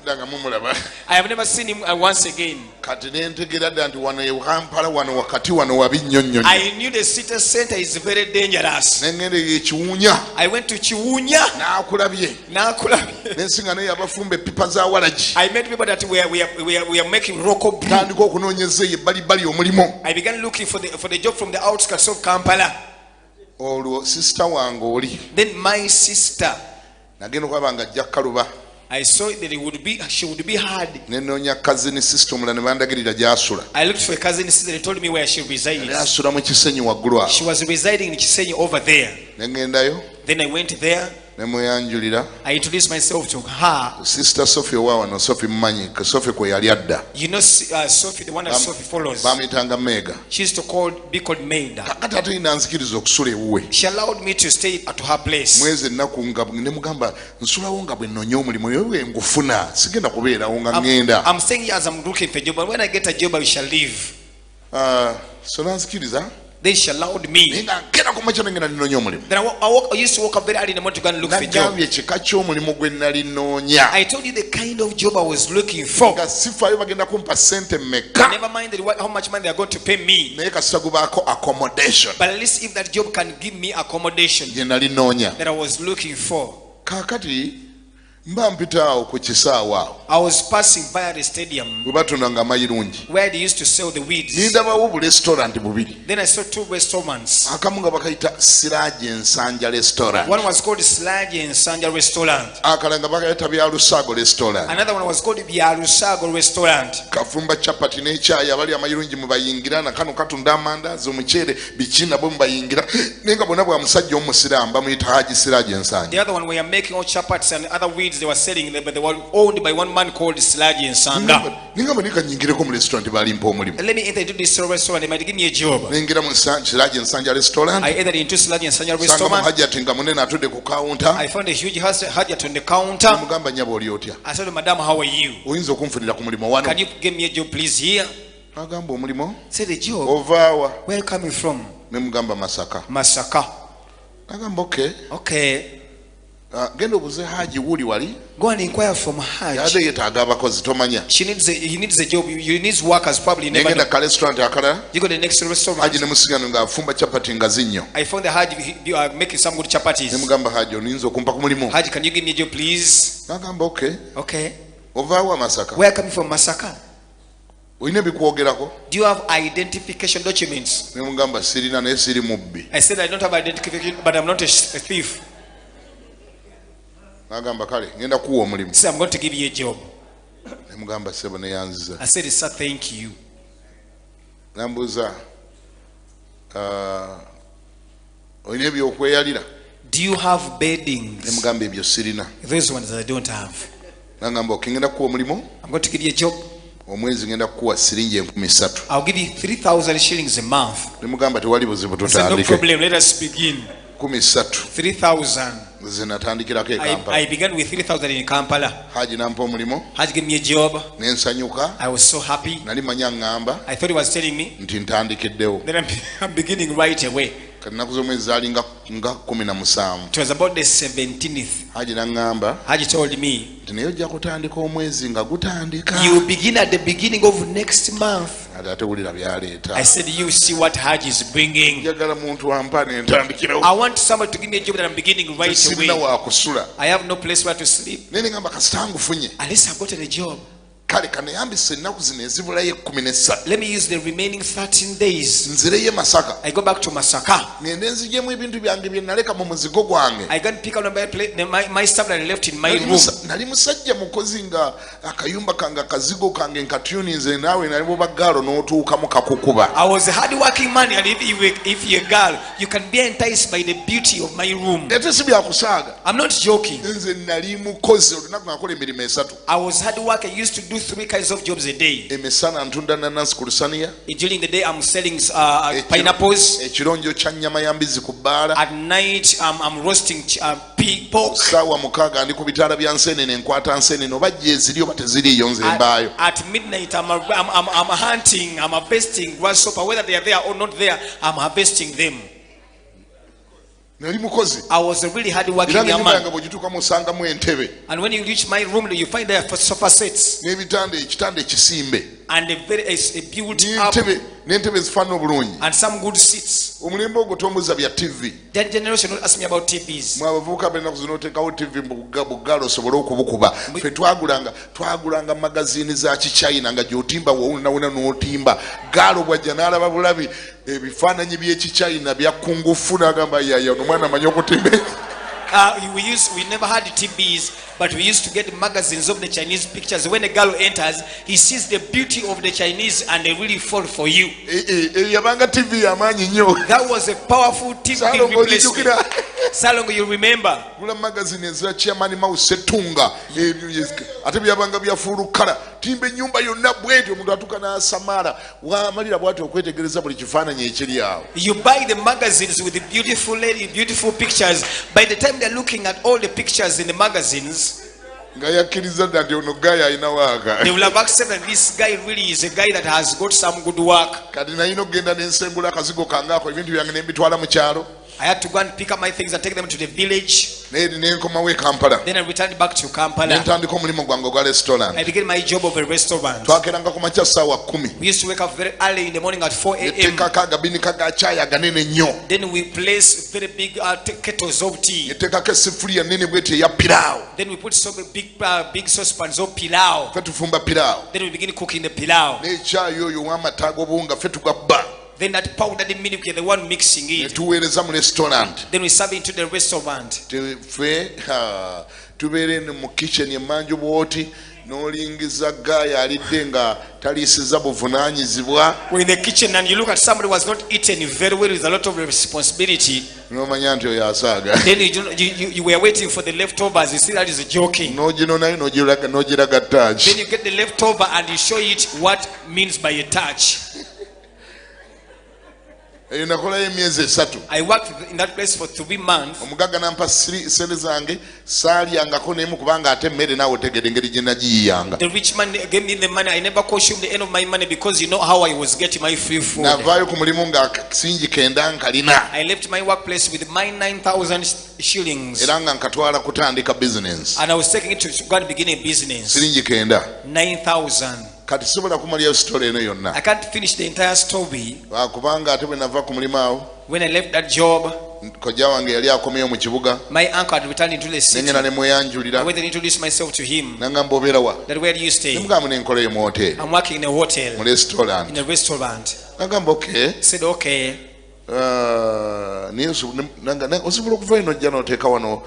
Speaker 3: have never seen him once again. I knew the city center is very dangerous. I went to Chiwunya. I met people that we are making local brew. I began looking for the job from the outskirts of Kampala. Then my sister, I saw that she would be hard. I looked for a cousin sister. They told me where she resides. She was residing in Kisenyi over there. Then I went there. I introduced myself to her.
Speaker 2: Sister Sophie Wawa, Sophie Manyi, Sophie Koyaliada.
Speaker 3: You know Sophie, the one that Sophie follows. She used to be called Maida. She allowed me to stay at her place. I'm staying here as I'm looking for a job, but when I get a job, I shall leave. Then she allowed me. Then I used to walk up very early in the morning to go and look for a job. I told you the kind of job I was looking for. Never mind how much money they are going to pay me. But at least if that job can give me accommodation that I was looking for. I was passing by the stadium where they used to sell the weeds. Then I saw 2 restaurants. One was called Sludge and Sanja Restaurant. Another one was called Byarusago Restaurant. The other one were making all chapats and other weeds they were selling, but they were owned by one man called Sludge and Sanja. Let me enter into this restaurant. They might give me a job. I entered into Sludge and Sanja Restaurant. I found a huge Hajat on the counter. I said, Madam, how are you? Can you give me a job, please, here? Say the job. Where are you coming from? MASAKA. Okay. Go and inquire from Hajj. He needs a job. He needs workers, probably. You go to the next restaurant. I found the Hajj making some good chapatis. Hajj, can you give me a job, please? Okay. Where are you coming from, MASAKA? Do you have identification documents? I said I don't have identification, but I'm not a thief.
Speaker 2: N'agamba kale ngenda kuwa omulimu.
Speaker 3: Say, I'm going to give you a job.
Speaker 2: Ne mugamba sebo ne yanziza.
Speaker 3: I said, sir, thank you.
Speaker 2: Nambuza oyina ebyokweyalira.
Speaker 3: Do you have beddings?
Speaker 2: Ne mugamba ebyo sirina.
Speaker 3: Those ones I don't have.
Speaker 2: N'agamba okingenda kuwa omulimu.
Speaker 3: I'm going to give you a job.
Speaker 2: Omwezi ngenda kuwa siringi 3,000.
Speaker 3: I'll give you 3,000 shillings a month.
Speaker 2: Ne mugamba tewali buzibu
Speaker 3: I said, no
Speaker 2: tutandike.
Speaker 3: problem, let us begin.
Speaker 2: 3,000.
Speaker 3: 3,000.
Speaker 2: Ze natandikirako e Kampala.
Speaker 3: I began with 3,000 in Kampala.
Speaker 2: Haji nampa omulimu.
Speaker 3: Haji gave me a job.
Speaker 2: Ne nsanyuka.
Speaker 3: I was so happy.
Speaker 2: Nali manya ngamba.
Speaker 3: I thought he was telling me.
Speaker 2: Nti ntandikiddewo.
Speaker 3: Then I'm beginning right away.
Speaker 2: Kanaku z'omwezi zaali nga 17.
Speaker 3: It was about the 17th.
Speaker 2: Haji n'angamba.
Speaker 3: Haji told me.
Speaker 2: Nti naye ojja kutandika omwezi nga gutandika.
Speaker 3: You begin at the beginning of next month.
Speaker 2: Ate wulira byaleeta.
Speaker 3: I said, you see what Haji is bringing.
Speaker 2: Njagala muntu ampa ne ntandikirawo.
Speaker 3: I want somebody to give me a job that I'm beginning right
Speaker 2: Sirina
Speaker 3: away.
Speaker 2: wa kusula.
Speaker 3: I have no place where to sleep.
Speaker 2: Naye ngamba kasita ngufunye.
Speaker 3: At least I've gotten a job.
Speaker 2: Kale kanayambisa ennaku zino ezibulayo 13.
Speaker 3: Let me use the remaining 13 days.
Speaker 2: Nzireyo Masaka.
Speaker 3: I go back to Masaka.
Speaker 2: Ngende nzijemu ebintu byange bye naleka mu muzigo gwange.
Speaker 3: I can pick up my stuff that I left in my room.
Speaker 2: Nali musajja mukozi nga akayumba kange akazigo kange nkatuninze naawe nali mu baggaalo n'otuukamu kakukuba.
Speaker 3: I was a hard-working man, and if you're a girl, you can be enticed by the beauty of my room.
Speaker 2: Ate si byakusaaga.
Speaker 3: I'm not joking.
Speaker 2: Nze nali mukozi olunaku nakola emirimu 3.
Speaker 3: I was hard work. I used to do 3 kinds of jobs a day.
Speaker 2: Emisana ntunda nanansi ku lusaniya.
Speaker 3: During the day, I'm selling pineapples.
Speaker 2: Ekironjo kya nnyama ya mbizi ku bbaala.
Speaker 3: At night, I'm roasting pork.
Speaker 2: Saawa 6 ndi ku bitaala bya nseenene nkwata nseenene oba gye eziri oba teziriiyo nze mbaayo.
Speaker 3: At midnight, I'm hunting, I'm harvesting grasshopper. Whether they are there or not there, I'm harvesting them.
Speaker 2: Nali mukozi.
Speaker 3: I was a really hard-working young man.
Speaker 2: Bw'ogituukamu osangamu entebe.
Speaker 3: And when you reach my room, you find there sofa sets.
Speaker 2: N'ebitanda ekitanda ekisimbe.
Speaker 3: And a built up.
Speaker 2: N'entebe ezifaanana obulungi.
Speaker 3: And some good seats.
Speaker 2: Omulembe ogwo tombuza bya TV.
Speaker 3: That generation don't ask me about TVs.
Speaker 2: Mwe abavubuka b'ennaku zino oteekawo TV mu buggaalo osobole okubukuba. Ffe twagulanga magazini za kichina nga gy'otimba wawulina n'otimba. Gaalo bw'ajja n'alaba bulabi ebifaananyi by'ekichina bya kungufu n'agamba yaya ono mwana amanyi okutimba.
Speaker 3: We never had TVs, but we used to get magazines of the Chinese pictures. When a girl enters, he sees the beauty of the Chinese and they really fall for you. That was a powerful TV replacement. Salongo, you remember?
Speaker 2: Magazine ezira chairman Mao Setunga. Ate byabanga byafulukala. Timbe nyumba yonna bwetyo omuntu atuka n'asamala. Waamalira bw'atyo okwetegereza buli kifaananyi ekiri awo. You buy the magazines with the beautiful lady, beautiful pictures. By the time they're looking at all the pictures in the magazines, they will have accepted that this guy really is a guy that has got some good work. I had to go and pick up my things and take them to the village. Then I returned back to Kampala. I began my job of a restaurant. We used to wake up very early in the morning at 4 a.m. Then we place very big kettles of tea. Then we put some big saucepans of pilau. Then we begin cooking the pilau. Then that powdered milk, you're the one mixing it. Then we serve it to the restaurant. We're in the kitchen and you look at somebody who has not eaten very well with a lot of responsibility. Then you were waiting for the leftovers. You see, that is joking. Then you get the leftover and you show it what means by a touch. I worked in that place for 3 months. The rich man gave me the money. I never consumed the end of my money because you know how I was getting my free food. I left my workplace with my 9,000 shillings. And I was taking it to go and begin a business. 9,000. I can't finish the entire story. When I left that job, my uncle had returned into the city. I went and introduced myself to him. That, where do you stay? I'm working in a hotel, in a restaurant. I said, okay. osobola okuva ino ojja n'oteeka wano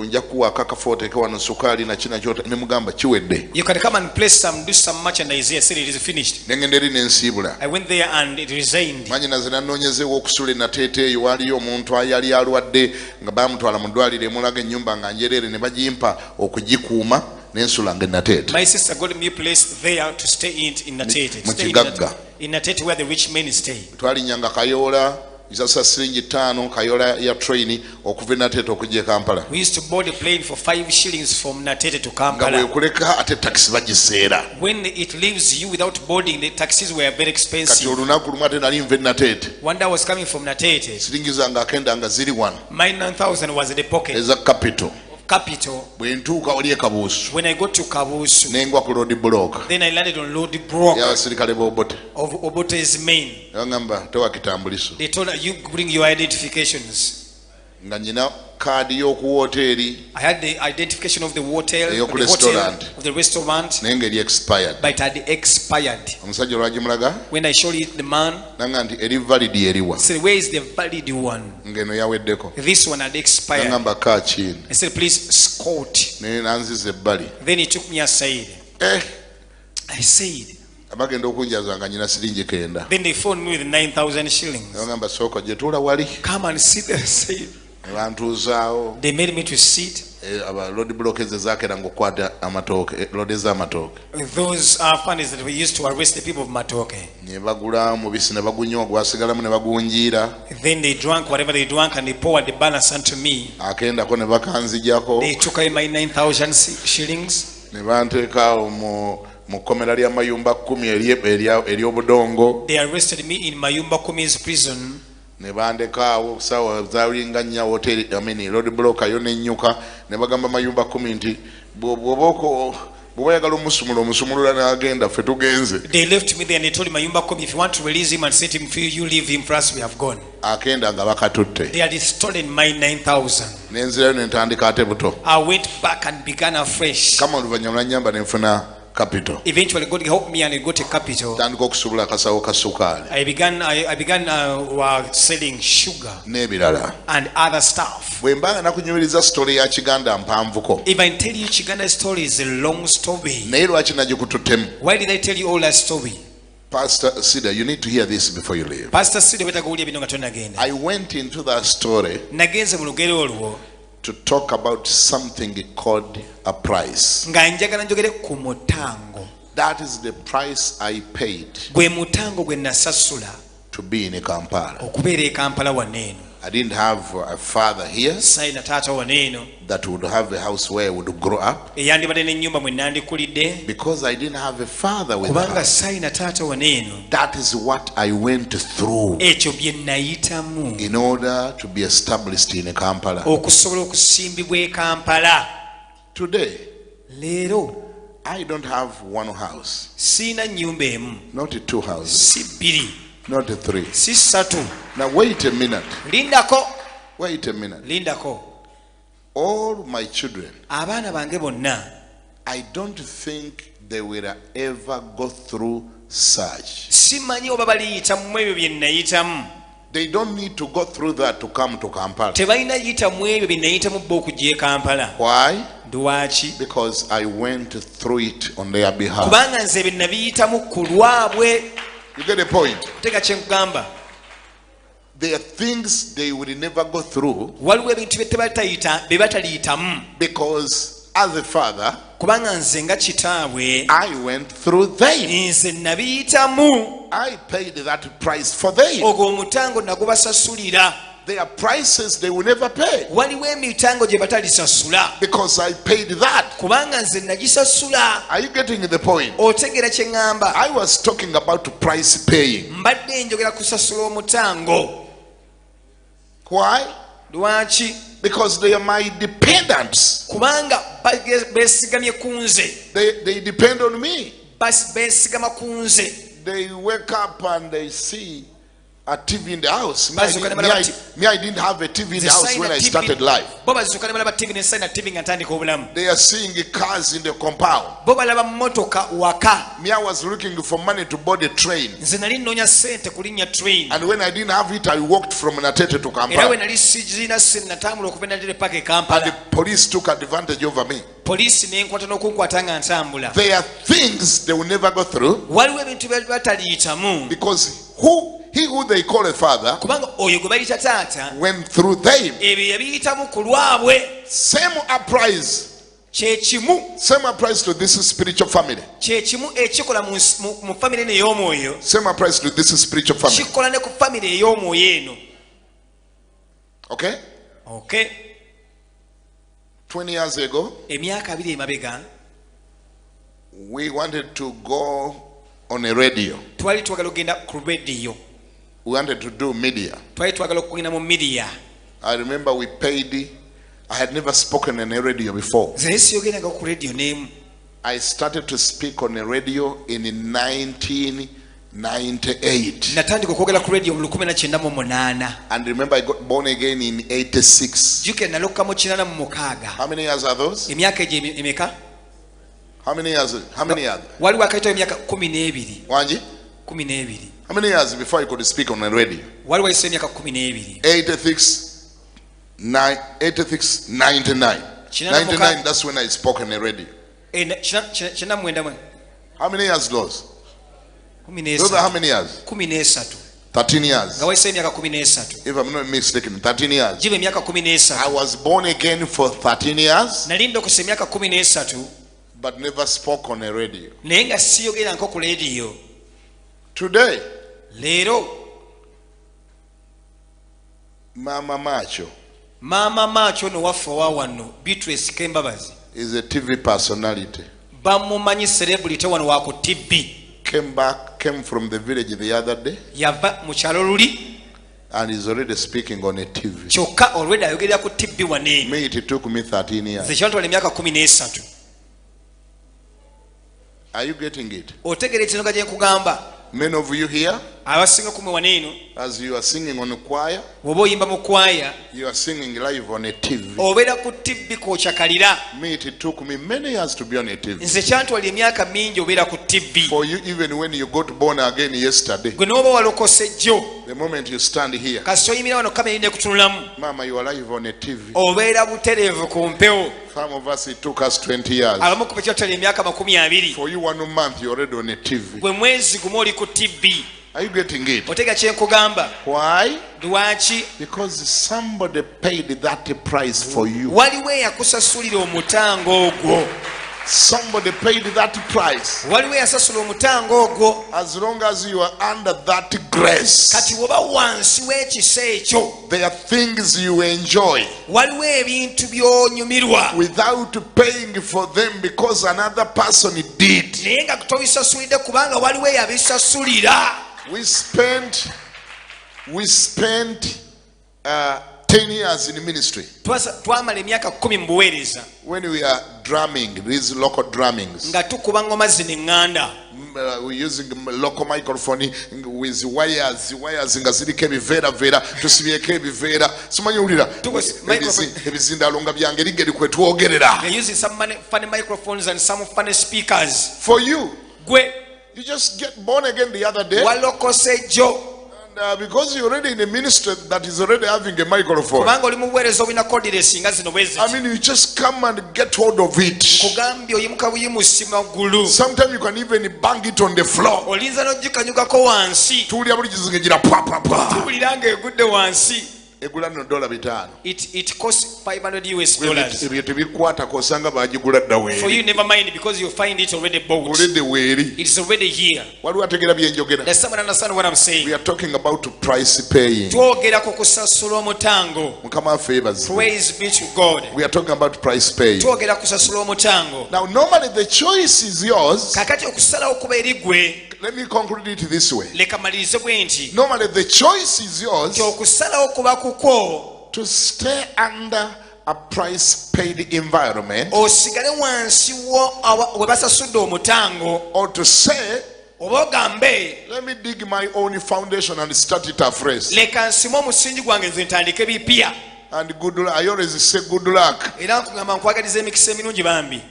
Speaker 2: nja kuwaako akafo oteeka wano sukaali nakina kyota ne mugamba kiwedde.
Speaker 3: You can come and place some, do some merchandise here, say it is finished.
Speaker 2: Ne ngenda eri n'ensiibula.
Speaker 3: I went there and it resigned.
Speaker 2: Manyi naze nanoonyezeewo okusula Nateete eyo waaliyo omuntu ayali alwadde nga baamutwala mu ddwaliro emulaga ennyumba nga njereere ne bagimpa okugikuuma n'ensula nga Nateete.
Speaker 3: My sister got me a place there to stay in Nateete.
Speaker 2: Mu Kiganda.
Speaker 3: In Nateete where the rich men stay.
Speaker 2: Twalinyanga Kayoola isasa siringi 5 Kayoola ya train okuva Nateete okujja Kampala.
Speaker 3: We used to board a plane for 5 shillings from Nateete to Kampala.
Speaker 2: Nga wekuleka ate taxi bagiseera.
Speaker 3: When it leaves you without boarding, the taxis were very expensive.
Speaker 2: Kati olunaku lumu ate nali nve Nateete.
Speaker 3: One day I was coming from Nateete.
Speaker 2: Siringi zange akenda nga ziri wano.
Speaker 3: My 9,000 was in the pocket.
Speaker 2: Eza capital.
Speaker 3: Bwe
Speaker 2: ntuuka oli Kabuusu.
Speaker 3: When I got to Kabuusu,
Speaker 2: nengwa ku road block.
Speaker 3: Then I landed on road block.
Speaker 2: Y'abasirikale b'Obote.
Speaker 3: Of Obote's main.
Speaker 2: Ngamba towa kitambuliso.
Speaker 3: They told you bring your identifications.
Speaker 2: Nga nyina kaadi y'oku hoteeri.
Speaker 3: I had the identification of the hotel,
Speaker 2: of
Speaker 3: the restaurant.
Speaker 2: Nengeri expired.
Speaker 3: But it had expired.
Speaker 2: Omusajja olwagimulaga.
Speaker 3: When I showed it the man,
Speaker 2: nanga nti eri valid eriwa.
Speaker 3: Said, where is the valid one?
Speaker 2: Ngeno yaweddeko.
Speaker 3: This one had expired.
Speaker 2: Ngamba kaa chini.
Speaker 3: I said, please escort.
Speaker 2: Ne nanziza ebbali.
Speaker 3: Then he took me aside. I said.
Speaker 2: Abagenda okunjaza nga nyina siringi kenda.
Speaker 3: Then they phoned me with 9,000 shillings.
Speaker 2: Ngamba sooka gye tuula wali.
Speaker 3: Come and sit there, say.
Speaker 2: They
Speaker 3: made me to sit.
Speaker 2: Road blockers zakera ngokwata amatoke road ez'amatooke.
Speaker 3: Those are funnies that we used to arrest the people of Matoke.
Speaker 2: Ne bagula mubisi ne bagunywa gwasigalamu ne bagunjira.
Speaker 3: Then they drank whatever they drank and they poured the balance onto me.
Speaker 2: Akenda ko ne bakanzijako.
Speaker 3: They took away my 9,000 shillings.
Speaker 2: Ne banteeka mu kkomera lya Mayumba 10 eri obudongo.
Speaker 3: They arrested me in Mayumba 10's prison.
Speaker 2: Ne bandekaawo sawa zalinga nya hotel road block yo nenyuka ne bagamba Mayumba 10 nti bw'obayagala omusumulula n'agenda ffe tugenze.
Speaker 3: They left me there and they told Mayumba 10 if you want to release him and set him free, you leave him first, we have gone.
Speaker 2: Akenda nga bakatutte.
Speaker 3: They had stolen my 9,000.
Speaker 2: Nenzirayo ne ntandika ate buto.
Speaker 3: I went back and began afresh.
Speaker 2: Kama oluvannyuma nnyamba ne nfuna capital.
Speaker 3: Eventually God helped me and I got a capital.
Speaker 2: Tandika okusubula akasawo ka sukaali.
Speaker 3: I began selling sugar
Speaker 2: n'ebirala
Speaker 3: and other stuff.
Speaker 2: Bwe mbanga nakunyumiriza story ya Kiganda mpanvuko.
Speaker 3: If I tell you Kiganda story is a long story.
Speaker 2: Naye lwaki nagikututtemu?
Speaker 3: Why did I tell you all that story?
Speaker 2: Pastor Sida, you need to hear this before you leave.
Speaker 3: Pastor Sida beta kuwulira bino nga tonagenda.
Speaker 2: I went into that story
Speaker 3: nagenze mu lugero olwo
Speaker 2: to talk about something called a price.
Speaker 3: Nga njagala njogere ku mutango.
Speaker 2: That is the price I paid.
Speaker 3: Gwe mutango gwe nasasula
Speaker 2: to be in Kampala.
Speaker 3: Okubeera e Kampala waneno.
Speaker 2: I didn't have a father here
Speaker 3: Saina taata waneno
Speaker 2: that would have a house where I would grow up.
Speaker 3: Eyandibadde n'ennyumba mwe nandikulidde.
Speaker 2: Because I didn't have a father with
Speaker 3: kubanga
Speaker 2: her.
Speaker 3: saina taata waneno.
Speaker 2: That is what I went through
Speaker 3: ekyo bye nayitamu
Speaker 2: in order to be established in Kampala.
Speaker 3: Okusobola okusimbibwa e Kampala.
Speaker 2: Today,
Speaker 3: leero
Speaker 2: I don't have one house.
Speaker 3: Sina nnyumba emu.
Speaker 2: Not 2 houses.
Speaker 3: Si bbiri.
Speaker 2: Not 3.
Speaker 3: Si ssatu.
Speaker 2: Now wait a minute.
Speaker 3: Lindako.
Speaker 2: Wait a minute.
Speaker 3: Lindako.
Speaker 2: All my children,
Speaker 3: abaana bange bonna,
Speaker 2: I don't think they will ever go through such.
Speaker 3: Simanyi oba baliyita mu ebyo bye nayitamu.
Speaker 2: They don't need to go through that to come to Kampala.
Speaker 3: Tebalina yita mu ebyo bye nayitamu bo okujja e Kampala.
Speaker 2: Why?
Speaker 3: Lwaki?
Speaker 2: Because I went through it on their behalf.
Speaker 3: Kubanga nze bye nabiyitamu ku lwabwe.
Speaker 2: You get the point?
Speaker 3: Teka kye nkugamba.
Speaker 2: There are things they will never go through.
Speaker 3: Waliwo ebintu bye bataliyitamu.
Speaker 2: Because as a father,
Speaker 3: kubanga nze nga kitaabwe,
Speaker 2: I went through them.
Speaker 3: Nze nabiyitamu.
Speaker 2: I paid that price for them.
Speaker 3: Ogwo omutango nagubasasulira.
Speaker 2: There are prices they will never pay.
Speaker 3: Waliwo emitango gye batalisasula.
Speaker 2: Because I paid that.
Speaker 3: Kubanga nze nagisasula.
Speaker 2: Are you getting the point?
Speaker 3: Otegera kye ngamba.
Speaker 2: I was talking about price paying.
Speaker 3: Mbadde njogera kusasula omutango.
Speaker 2: Why?
Speaker 3: Lwaki?
Speaker 2: Because they are my dependents.
Speaker 3: Kubanga beesigamye ku nze.
Speaker 2: They depend on me.
Speaker 3: Beesigama ku nze.
Speaker 2: They wake up and they see a TV in the house. Me, I didn't have a TV in the house when I started life. They are seeing the cars in the compound. Me, I was looking for money to board a train. And when I didn't have it, I walked from Natete to Kampala. And the police took advantage over me. There are things they will never go through. Because he who they call a father went through them. Same applies to this spiritual family. Same applies to this spiritual family. Okay? 20 years ago, we wanted to go on a radio. We wanted to do media. I remember we paid. I had never spoken on a radio before. I started to speak on a radio in 1998. And remember, I got born again in 86. How many years are those? How many years? How many years? Wanji? How many years before you could speak on a radio? 86, 99. 99, that's when I spoke on a radio. How many years those? Those are how many years? 13 years. If I'm not mistaken, 13 years. I was born again for 13 years, but never spoke on a radio. Today, Mama Macho no wafa wano Beatrice Kembabazi is a TV personality. Bamumanyi celebrity wano wako TV. Came from the village the other day. Yava mu kyalo luli. And is already speaking on a TV. Kyokka already ayogerera ku TV wane. Me, it took me 13 years. Zekyantwala emyaka 13. Are you getting it? Otegere kino gye nkugamba. Many of you here, as you are singing on a choir, you are singing live on a TV. Me, it took me many years to be on a TV. For you, even when you got born again yesterday, the moment you stand here, Mama, you are live on a TV. Some of us, it took us 20 years. For you, 1 month, you're already on a TV. Are you getting it? Why? Because somebody paid that price for you. Somebody paid that price. As long as you are under that grace, there are things you enjoy without paying for them because another person did. We spent 10 years in ministry. When we are drumming, these local drummings, we're using local microphone with wires nga ziriko ebiveera tusibyeko ebiveera simanyi ulira ebizindalonga byange ligeri kwe twogerera. Using some funny microphones and some funny speakers. For you, you just get born again the other day. And because you're already in a ministry that is already having a microphone, I mean, you just come and get hold of it. Sometimes you can even bang it on the floor. It costs $500. For you, never mind, because you find it already bought. It's already here. Does someone understand what I'm saying? We are talking about price paying. Praise be to God. We are talking about price paying. Now, normally the choice is yours. Let me conclude it this way. Normally the choice is yours to stay under a price paid environment, or to say Let me dig my own foundation and start it afresh. And good luck. I always say good luck.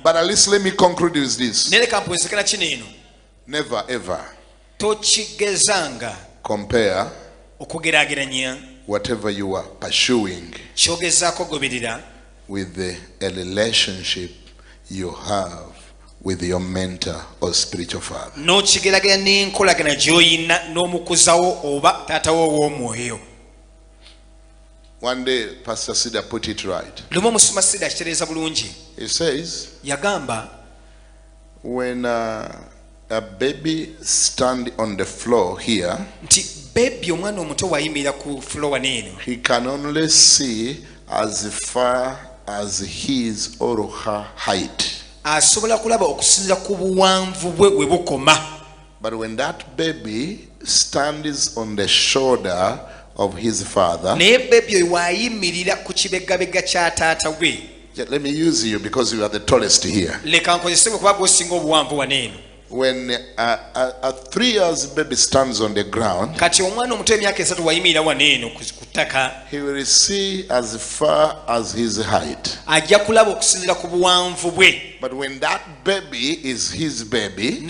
Speaker 2: But at least let me conclude with this. Never ever compare whatever you are pursuing with a relationship you have with your mentor or spiritual father. One day Pastor Sida put it right. He says, when a baby stand on the floor here, he can only see as far as his or her height. But when that baby stands on the shoulder of his father, let me use you because you are the tallest here. When a 3 years baby stands on the ground, he will see as far as his height. But when that baby is his baby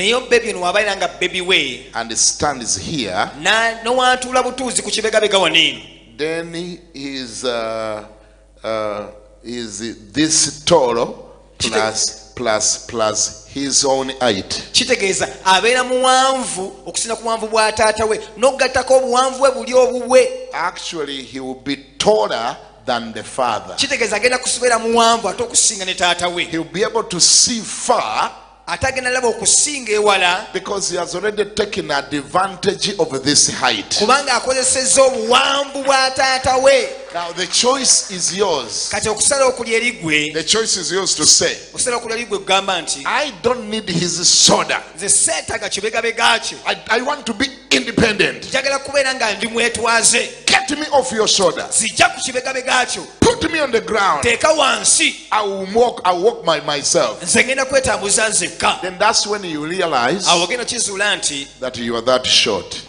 Speaker 2: and stands here, then he is this tall plus his own height. Actually, he will be taller than the father. He will be able to see far because he has already taken advantage of this height. Now the choice is yours. The choice is yours to say, I don't need his shoulder. I want to be independent. Get me off your shoulder. Put me on the ground. I will walk by myself. Then that's when you realize that you are that short.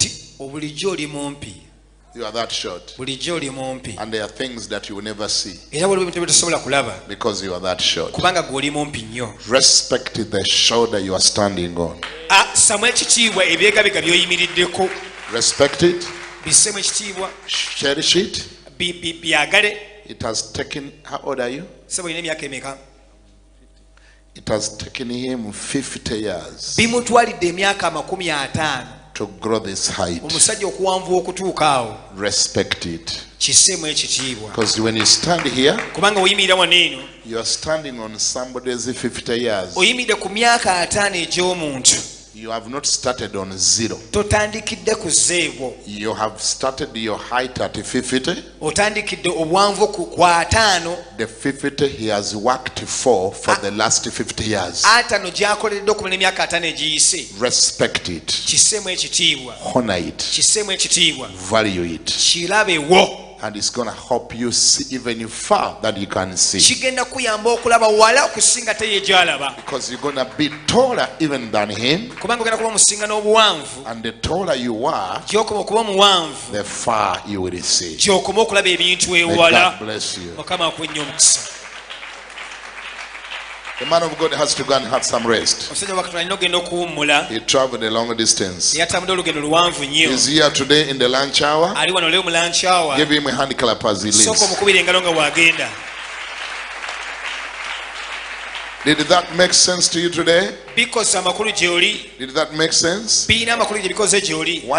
Speaker 2: You are that short. And there are things that you will never see because you are that short. Respect the shoulder you are standing on. Respect it. Cherish it. It has taken, how old are you? It has taken him 50 years to grow this height. Respect it. Because when you stand here, you are standing on somebody's 50 years. You have not started on zero. You have started your height at 50. The 50 he has worked for the last 50 years. Respect it. Honor it. Value it. And it's going to help you see even far that you can see. Because you're going to be taller even than him. And the taller you are, the far you will see. May God bless you. The man of God has to go and have some rest. He traveled a long distance. He's here today in the lunch hour. Give him a hand clap as he leaves. Did that make sense to you today? Did that make sense? Why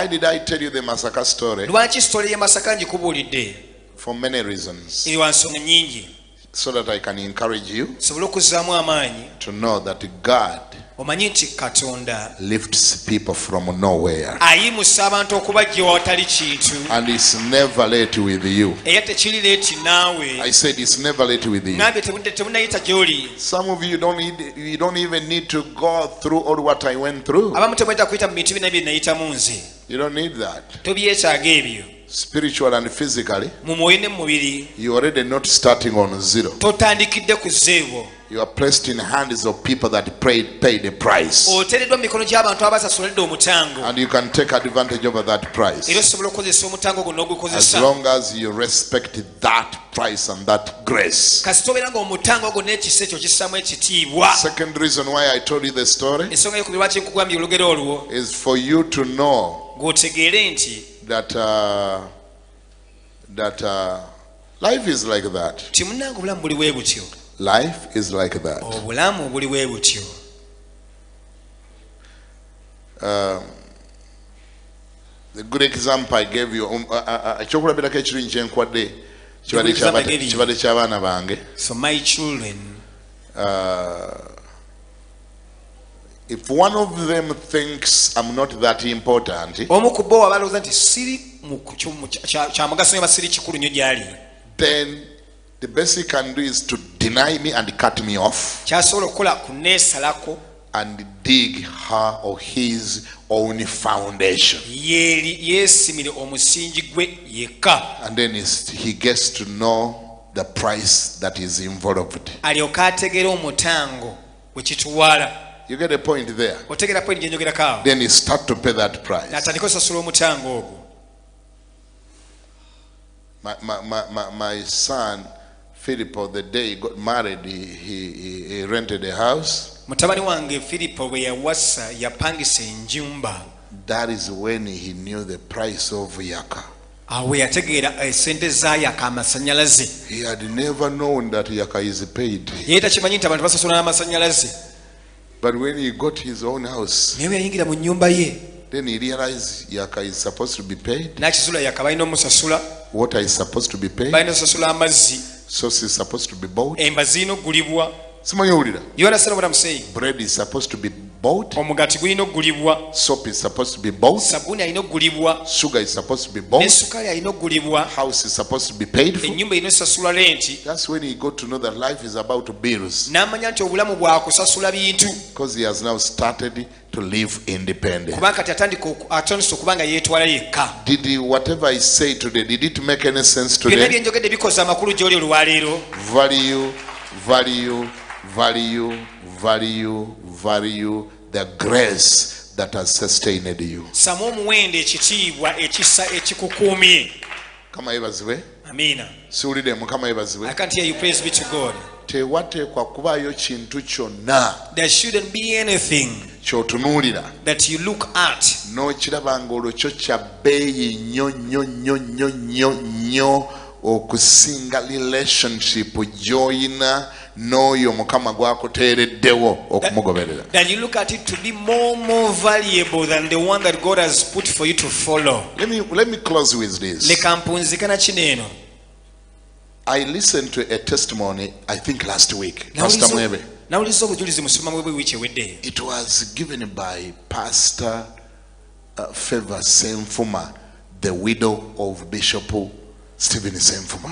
Speaker 2: did I tell you the MASAKA story? For many reasons. So that I can encourage you to know that God lifts people from nowhere and it's never late with you. I said it's never late with you. Some of you don't even need to go through all what I went through. You don't need that. Spiritual and physically, you already not starting on zero. You are placed in the hands of people that paid a price. And you can take advantage of that price. As long as you respect that price and that grace. Second reason why I told you the story is for you to know that life is like that. Life is like that. The good example I gave you,
Speaker 3: for my children,
Speaker 2: if one of them thinks I'm not that important, then the best he can do is to deny me and cut me off and dig her or his own foundation. And then he gets to know the price that is involved. You get a point there. Then he starts to pay that price. My son Philippo, the day he got married, he rented a house. That is when he knew the price of Yaka. He had never known that Yaka is paid. But when he got his own house, then he realized Yaka is supposed to be paid. Water is supposed to be paid. Sauce is supposed to be bought. You understand
Speaker 3: what I'm saying?
Speaker 2: Bread is supposed to be bought. Soap is supposed to be bought. Sugar is supposed to be bought. House is supposed to be paid for. That's when he got to know that life is about bills. Because he has now started to live independent. Did he, whatever I say today, did it make any sense today? Value the grace that has sustained you. Kama ibazwe.
Speaker 3: Amina.
Speaker 2: Siulide mukama ibazwe.
Speaker 3: I can't hear you. Praise be to God.
Speaker 2: Tewateekwa kubayo kintu kyonna.
Speaker 3: There shouldn't be anything that you look at
Speaker 2: n'okiraba ng'olwo kya bbeeyi nnyo okusinga relationship gy'olina n'oyo mukama gwakuteereddewo okumugoberera.
Speaker 3: Then you look at it to be more valuable than the one that God has put for you to follow.
Speaker 2: Let me close with this. I listened to a testimony, I think last week. Pastor Mwebe. It was given by Pastor Favor Senfuma, the widow of Bishop Stephen Senfuma.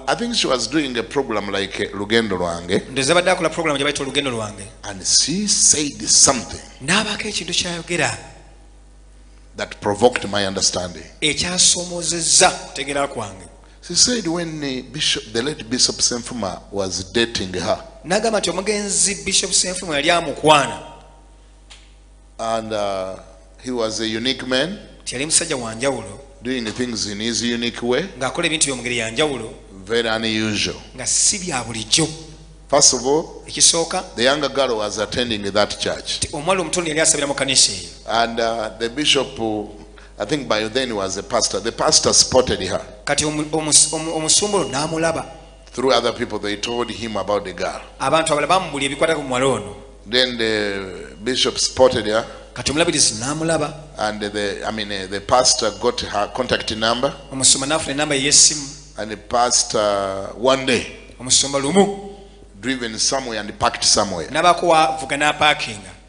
Speaker 2: I think she was doing a program like Lugendo Lwange. And she said something that provoked my understanding. She said when the late Bishop Senfuma was dating her, and he was a unique man, doing things in his unique way, very unusual. First of all, the younger girl was attending that church, and the bishop, I think by then was a pastor. The pastor spotted her. Through other people, they told him about the girl. Then the bishop spotted her, and the pastor got her contact number, and the pastor one day driven somewhere and parked somewhere,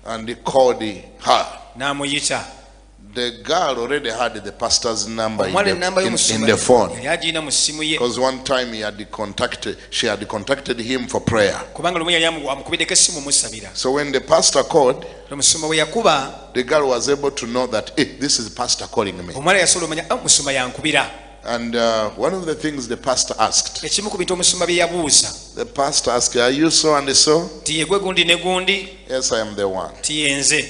Speaker 2: and he called her. The girl already had the pastor's number in the phone, because one time she had contacted him for prayer. So when the pastor called, the girl was able to know that, hey, this is the pastor calling me. And one of the things the pastor asked,
Speaker 3: ekimu ku bintu omusumba bye yabuuza,
Speaker 2: the pastor asked, are you so and so?
Speaker 3: ti yegwe gundi ne gundi,
Speaker 2: Yes, I am the one.
Speaker 3: ti yenze.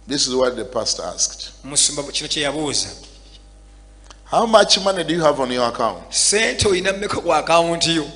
Speaker 2: This is what the pastor asked.
Speaker 3: Omusumba kino kye yabuuza,
Speaker 2: How much money do you have on your account?
Speaker 3: sente olina mmeka ku akawunti yo?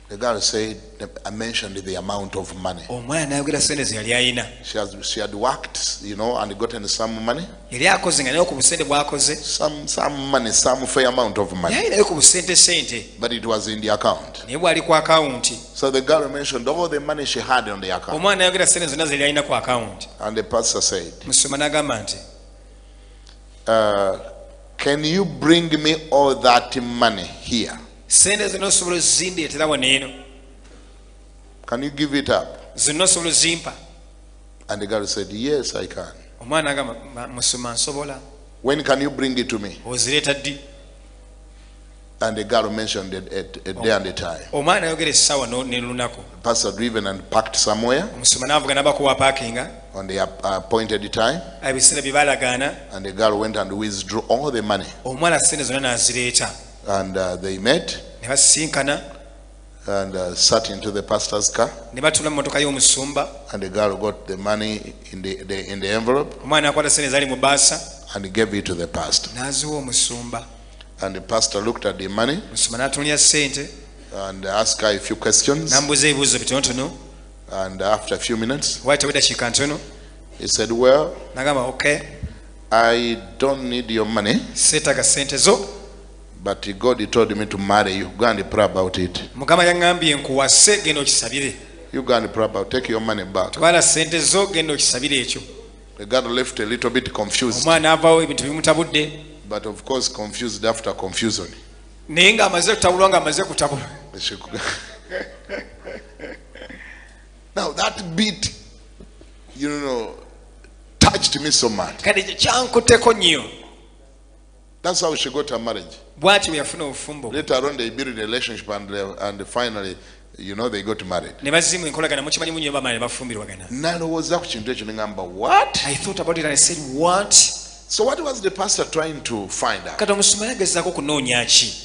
Speaker 2: The girl said, I mentioned the amount of money.
Speaker 3: Omwana n'ayogera sente ze yali alina.
Speaker 2: She had worked, and gotten some money.
Speaker 3: Yali akoze nga nayo ku busente bw'akoze,
Speaker 2: Some money, some fair amount of money.
Speaker 3: yali nayo ku busente,
Speaker 2: But it was in the account.
Speaker 3: naye bw'ali ku akawunti.
Speaker 2: So the girl mentioned all the money she had on the account.
Speaker 3: Omwana n'ayogera sente zonna ze yali alina ku akawunti.
Speaker 2: And the pastor said,
Speaker 3: Musoma n'agamba nti,
Speaker 2: can you bring me all that money here?
Speaker 3: sente zonna osobola ozindeetera wano eno,
Speaker 2: Can you give it up?
Speaker 3: zonna osobola ozimpa?
Speaker 2: And the girl said, yes, I can.
Speaker 3: Omwana agamba, Musoma nsobola.
Speaker 2: When can you bring it to me?
Speaker 3: Ozireeta ddi?
Speaker 2: And the girl mentioned a day and a time.
Speaker 3: Omwana ayogera essaawa ne lunaku.
Speaker 2: The pastor driven and packed somewhere
Speaker 3: Omusoma n'avuga n'abakuwa paakinga,
Speaker 2: on the appointed time.
Speaker 3: ebiseera bye baalagaana.
Speaker 2: And the girl went and withdrew all the money.
Speaker 3: Omwana sente zonna n'azireeta.
Speaker 2: And they met
Speaker 3: Ne basinkana,
Speaker 2: and sat into the pastor's car.
Speaker 3: ne batuula mu mmotoka y'omusumba.
Speaker 2: And the girl got the money in the envelope
Speaker 3: Omwana akwata sente zaali mu baasa,
Speaker 2: and gave it to the pastor.
Speaker 3: n'aziwa omusumba.
Speaker 2: And the pastor looked at the money
Speaker 3: Omusumba n'atunuulira sente,
Speaker 2: and asked her a few questions.
Speaker 3: n'amubuuza ebibuuzo bitonotono.
Speaker 2: And after a few minutes,
Speaker 3: Waayita eddakiika ntono,
Speaker 2: he said, well,
Speaker 3: n'agamba, okay,
Speaker 2: I don't need your money,
Speaker 3: seetaaga sente zo,
Speaker 2: but God told me to marry you. Go and pray about it.
Speaker 3: Mukama yaŋŋambye nkuwase, genda okisabire.
Speaker 2: You go and pray about it. Take your money back.
Speaker 3: Twala sente zo, genda okisabire ekyo.
Speaker 2: The girl left a little bit confused.
Speaker 3: Omwana avaawo ebintu bimutabudde,
Speaker 2: But of course, confused after confusion.
Speaker 3: naye ng'amaze kutabulwa, ng'amaze kutabulwa.
Speaker 2: Now that beat, touched me so much.
Speaker 3: Kale kyankutteko nnyo.
Speaker 2: That's how she got her marriage.
Speaker 3: Bw'ati bwe yafuna obufumbo.
Speaker 2: Later on, they built a relationship and finally, they got married.
Speaker 3: Ne bazimu enkolagana, mukimanyi munyo bamala ne bafumbirwagana.
Speaker 2: Nalowooza ku kintu ekyo ne ngamba, what?
Speaker 3: I thought about it and I said, what?
Speaker 2: So what was the pastor trying to find out?
Speaker 3: Kati omusumba yagezaako kunoonya ki?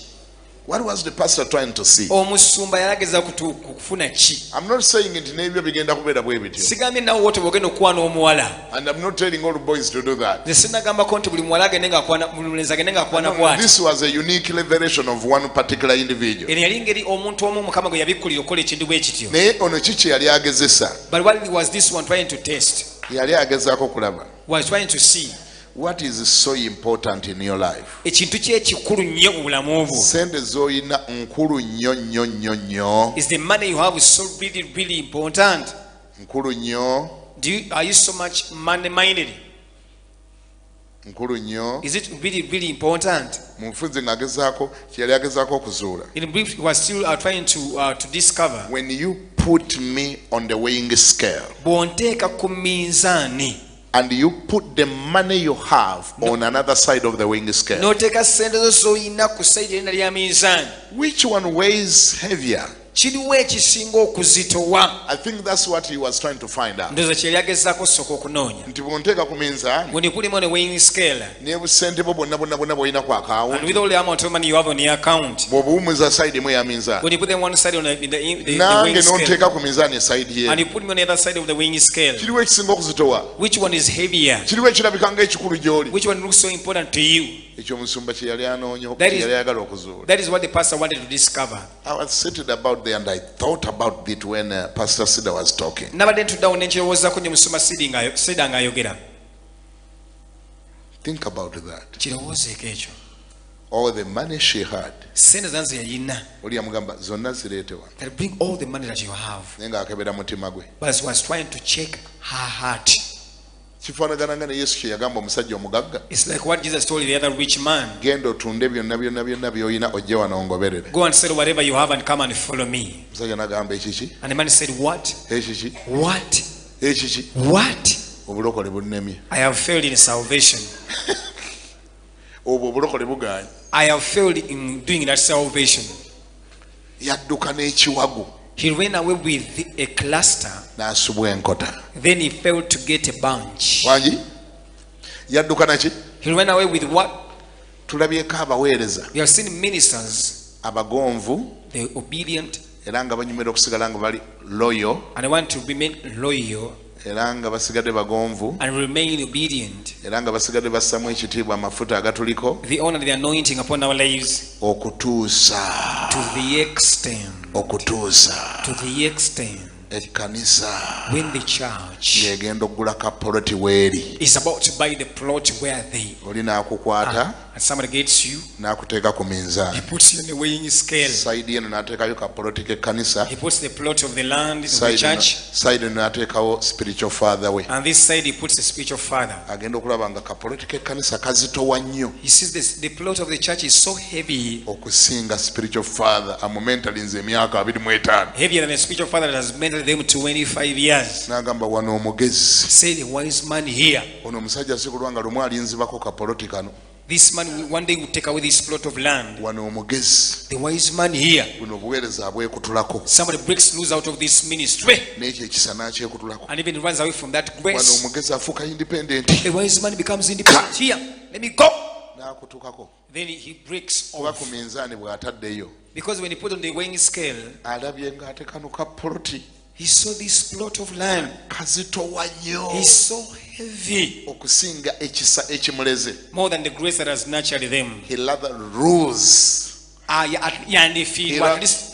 Speaker 2: What was the pastor trying to see?
Speaker 3: Omusumba yalagezaako kufuna ki?
Speaker 2: I'm not saying it nebyo bigenda kubeera bwe bityo.
Speaker 3: Sigambye nawe wote bw'ogenda okukwana omuwala.
Speaker 2: And I'm not telling all boys to do that.
Speaker 3: Nze sinagambako nti buli muwala agende ng'akwana, buli mulenzi agende ng'akwana bw'ati.
Speaker 2: This was a unique revelation of one particular individual.
Speaker 3: Eno yali ngeri omuntu omu Mukama gwe yabikkulira okukola ekintu bwe kityo.
Speaker 2: Naye ono kiki yali agezesa?
Speaker 3: But what was this one trying to test?
Speaker 2: Yali agezaako kulaba.
Speaker 3: Was trying to see.
Speaker 2: What is so important in your life?
Speaker 3: Ekintu ki ekikulu nnyo mu bulamu bwo?
Speaker 2: Sente z'olina nkulu nnyo nnyo nnyo nnyo.
Speaker 3: Is the money you have so really, really important?
Speaker 2: Nkulu nnyo.
Speaker 3: Are you so much money-minded?
Speaker 2: Nkulu nnyo.
Speaker 3: Is it really, really important?
Speaker 2: Mufunze ng'agezaako kyeyali agezaako okuzuula.
Speaker 3: In brief, we are still trying to discover.
Speaker 2: When you put me on the weighing scale,
Speaker 3: Bw'onteeka ku minzaani,
Speaker 2: and you put the money you have on another side of the weighing scale,
Speaker 3: n'oteeka sente zo z'olina ku sayidi erina lya minzaani,
Speaker 2: which one weighs heavier?
Speaker 3: kiriwo ekisinga okuzitowa?
Speaker 2: I think that's what he was trying to find out.
Speaker 3: Ndowooza kye yali agezaako sooka okunoonya.
Speaker 2: Nti bw'onteeka ku minzaani,
Speaker 3: When you put him on a weighing scale,
Speaker 2: ne busente bwo bwonna bw'olina ku
Speaker 3: and
Speaker 2: akawunti,
Speaker 3: with all the amount of money you have on your account,
Speaker 2: bw'obuwumuza sayidi emu ya minzaani,
Speaker 3: when you put them one side on the weighing
Speaker 2: nange
Speaker 3: scale,
Speaker 2: n'onteeka ku minzaani esayidi
Speaker 3: and
Speaker 2: ye,
Speaker 3: you put me on the other side of the weighing scale,
Speaker 2: kiriwo ekisinga okuzitowa?
Speaker 3: which one is heavier?
Speaker 2: Kiriwo ekirabika ng'ekikulu gy'oli?
Speaker 3: Which one looks so important to you?
Speaker 2: Ekyo omusumba kye yali anoonya,
Speaker 3: That is-
Speaker 2: kye yali ayagala okuzuula.
Speaker 3: That is what the pastor wanted to discover.
Speaker 2: I was seated about there and I thought about it when Pastor Sida was talking.
Speaker 3: Nabadde ntuddawo ne nkirowoozaako nnyo musumba Sida ng'ayogera.
Speaker 2: Think about that.
Speaker 3: Kirowoozeeko ekyo.
Speaker 2: All the money she had,
Speaker 3: Sente zonna ze yalina.
Speaker 2: oli yamugamba zonna zireetewa,
Speaker 3: That bring all the money that you have.
Speaker 2: naye ng'akebera mutima gwe.
Speaker 3: But he was trying to check her heart.
Speaker 2: Kifaanagana nga ne Yesu kye yagamba omusajja omugagga,
Speaker 3: It's like what Jesus told the other rich man.
Speaker 2: genda otunde byonna byonna byonna by'olina ojje wano ongoberere.
Speaker 3: Go and sell whatever you have and come and follow me.
Speaker 2: Omusajja n'agamba ekiki?
Speaker 3: And the man said, what?
Speaker 2: Ekiki?
Speaker 3: What?
Speaker 2: Ekiki?
Speaker 3: What?
Speaker 2: Obulokole bunnemye.
Speaker 3: I have failed in salvation.
Speaker 2: Obwo obulokole bugaanye.
Speaker 3: I have failed in doing that salvation.
Speaker 2: Yadduka n'ekiwagu
Speaker 3: He ran away with a cluster.
Speaker 2: n'asubwa enkota.
Speaker 3: Then he failed to get a bunch.
Speaker 2: Wangi? Yadduka naki?
Speaker 3: He ran away with what?
Speaker 2: Tulabyeko abaweereza.
Speaker 3: We have seen ministers,
Speaker 2: abagonvu,
Speaker 3: the obedient,
Speaker 2: era nga banyumira okusigala nga bali loyal,
Speaker 3: and they want to remain loyal,
Speaker 2: era nga basigadde bagonvu,
Speaker 3: and remain obedient.
Speaker 2: era nga basigadde bassamu ekitiibwa amafuta agatuliko,
Speaker 3: They honor the anointing upon our lives
Speaker 2: okutuusa
Speaker 3: to the extent
Speaker 2: ekkanisa
Speaker 3: when the church
Speaker 2: yegenda okugula kapoloti weeri,
Speaker 3: is about to buy the plot where they
Speaker 2: oli n'akukwata
Speaker 3: and somebody gets you,
Speaker 2: n'akuteeka ku minzaani,
Speaker 3: he puts you on the weighing scale.
Speaker 2: sayidi eno n'ateekayo kapoloti k'ekkanisa,
Speaker 3: He puts the plot of the land of the church,
Speaker 2: sayidi eno n'ateekawo spiritual father we,
Speaker 3: and this side he puts the spiritual father.
Speaker 2: agenda okulaba nga kapoloti k'ekkanisa kazitowa nnyo
Speaker 3: He sees this, the plot of the church is so heavy,
Speaker 2: okusinga spiritual father amumentalinze emyaka 25.
Speaker 3: heavier than the spiritual father that has mentored them 25 years.
Speaker 2: N'agamba wano omugezi,
Speaker 3: Say the wise man here.
Speaker 2: ono omusajja sikulwanga lumu alinzibako kapoloti kano,
Speaker 3: This man one day will take away this plot of land.
Speaker 2: wano omugezi,
Speaker 3: The wise man here.
Speaker 2: buno obuweereza abwekutulako,
Speaker 3: Somebody breaks loose out of this ministry
Speaker 2: n'ekyo ekisa n'akyekutulako,
Speaker 3: and even runs away from that
Speaker 2: wano
Speaker 3: grace.
Speaker 2: omugezi afuuka independent,
Speaker 3: The wise man becomes independent. Here, let me go.
Speaker 2: n'akutukako
Speaker 3: Then he breaks
Speaker 2: kuba
Speaker 3: off.
Speaker 2: ku minzaani bw'ataddeyo
Speaker 3: Because when he put on the weighing scale,
Speaker 2: alabye ng'ate kano kapoloti
Speaker 3: he saw this plot of land.
Speaker 2: kazitowa nnyo
Speaker 3: It's so heavy.
Speaker 2: okusinga ekisa ekimuleze.
Speaker 3: More than the grace that has nurtured them.
Speaker 2: He rather rules.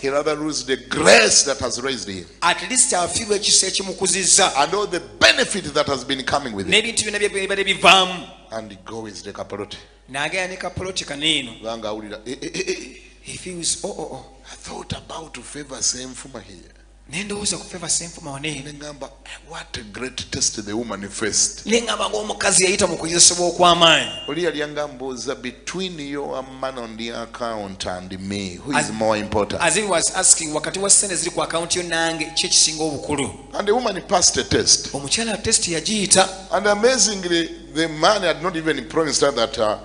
Speaker 2: He rather rules the grace that has raised him.
Speaker 3: At least afiirwa ekisa ekimukuzizza.
Speaker 2: And all the benefit that has been coming with it.
Speaker 3: N'ebintu byonna byebadde bivaamu.
Speaker 2: And he goes the kapoloti.
Speaker 3: N'agenda ne kapoloti kaneeno.
Speaker 2: Banga awulira,
Speaker 3: He feels,
Speaker 2: I thought about to favor Senfuma here.
Speaker 3: Nendowooza ku favor Senfuma waneeno.
Speaker 2: Nengamba, what a great test the woman faced.
Speaker 3: Nengamba ng'omukazi yayita mu kuyisibwa okw'amaanyi.
Speaker 2: Oli yali angambuuza, between your man on the account and me, who is more important?
Speaker 3: As he was asking, wakati wa ssente ziri ku account yo nange ki ekisinga obukulu?
Speaker 2: And the woman passed a test.
Speaker 3: Omukyala test yagiyita.
Speaker 2: And amazingly, the man had not even promised her that,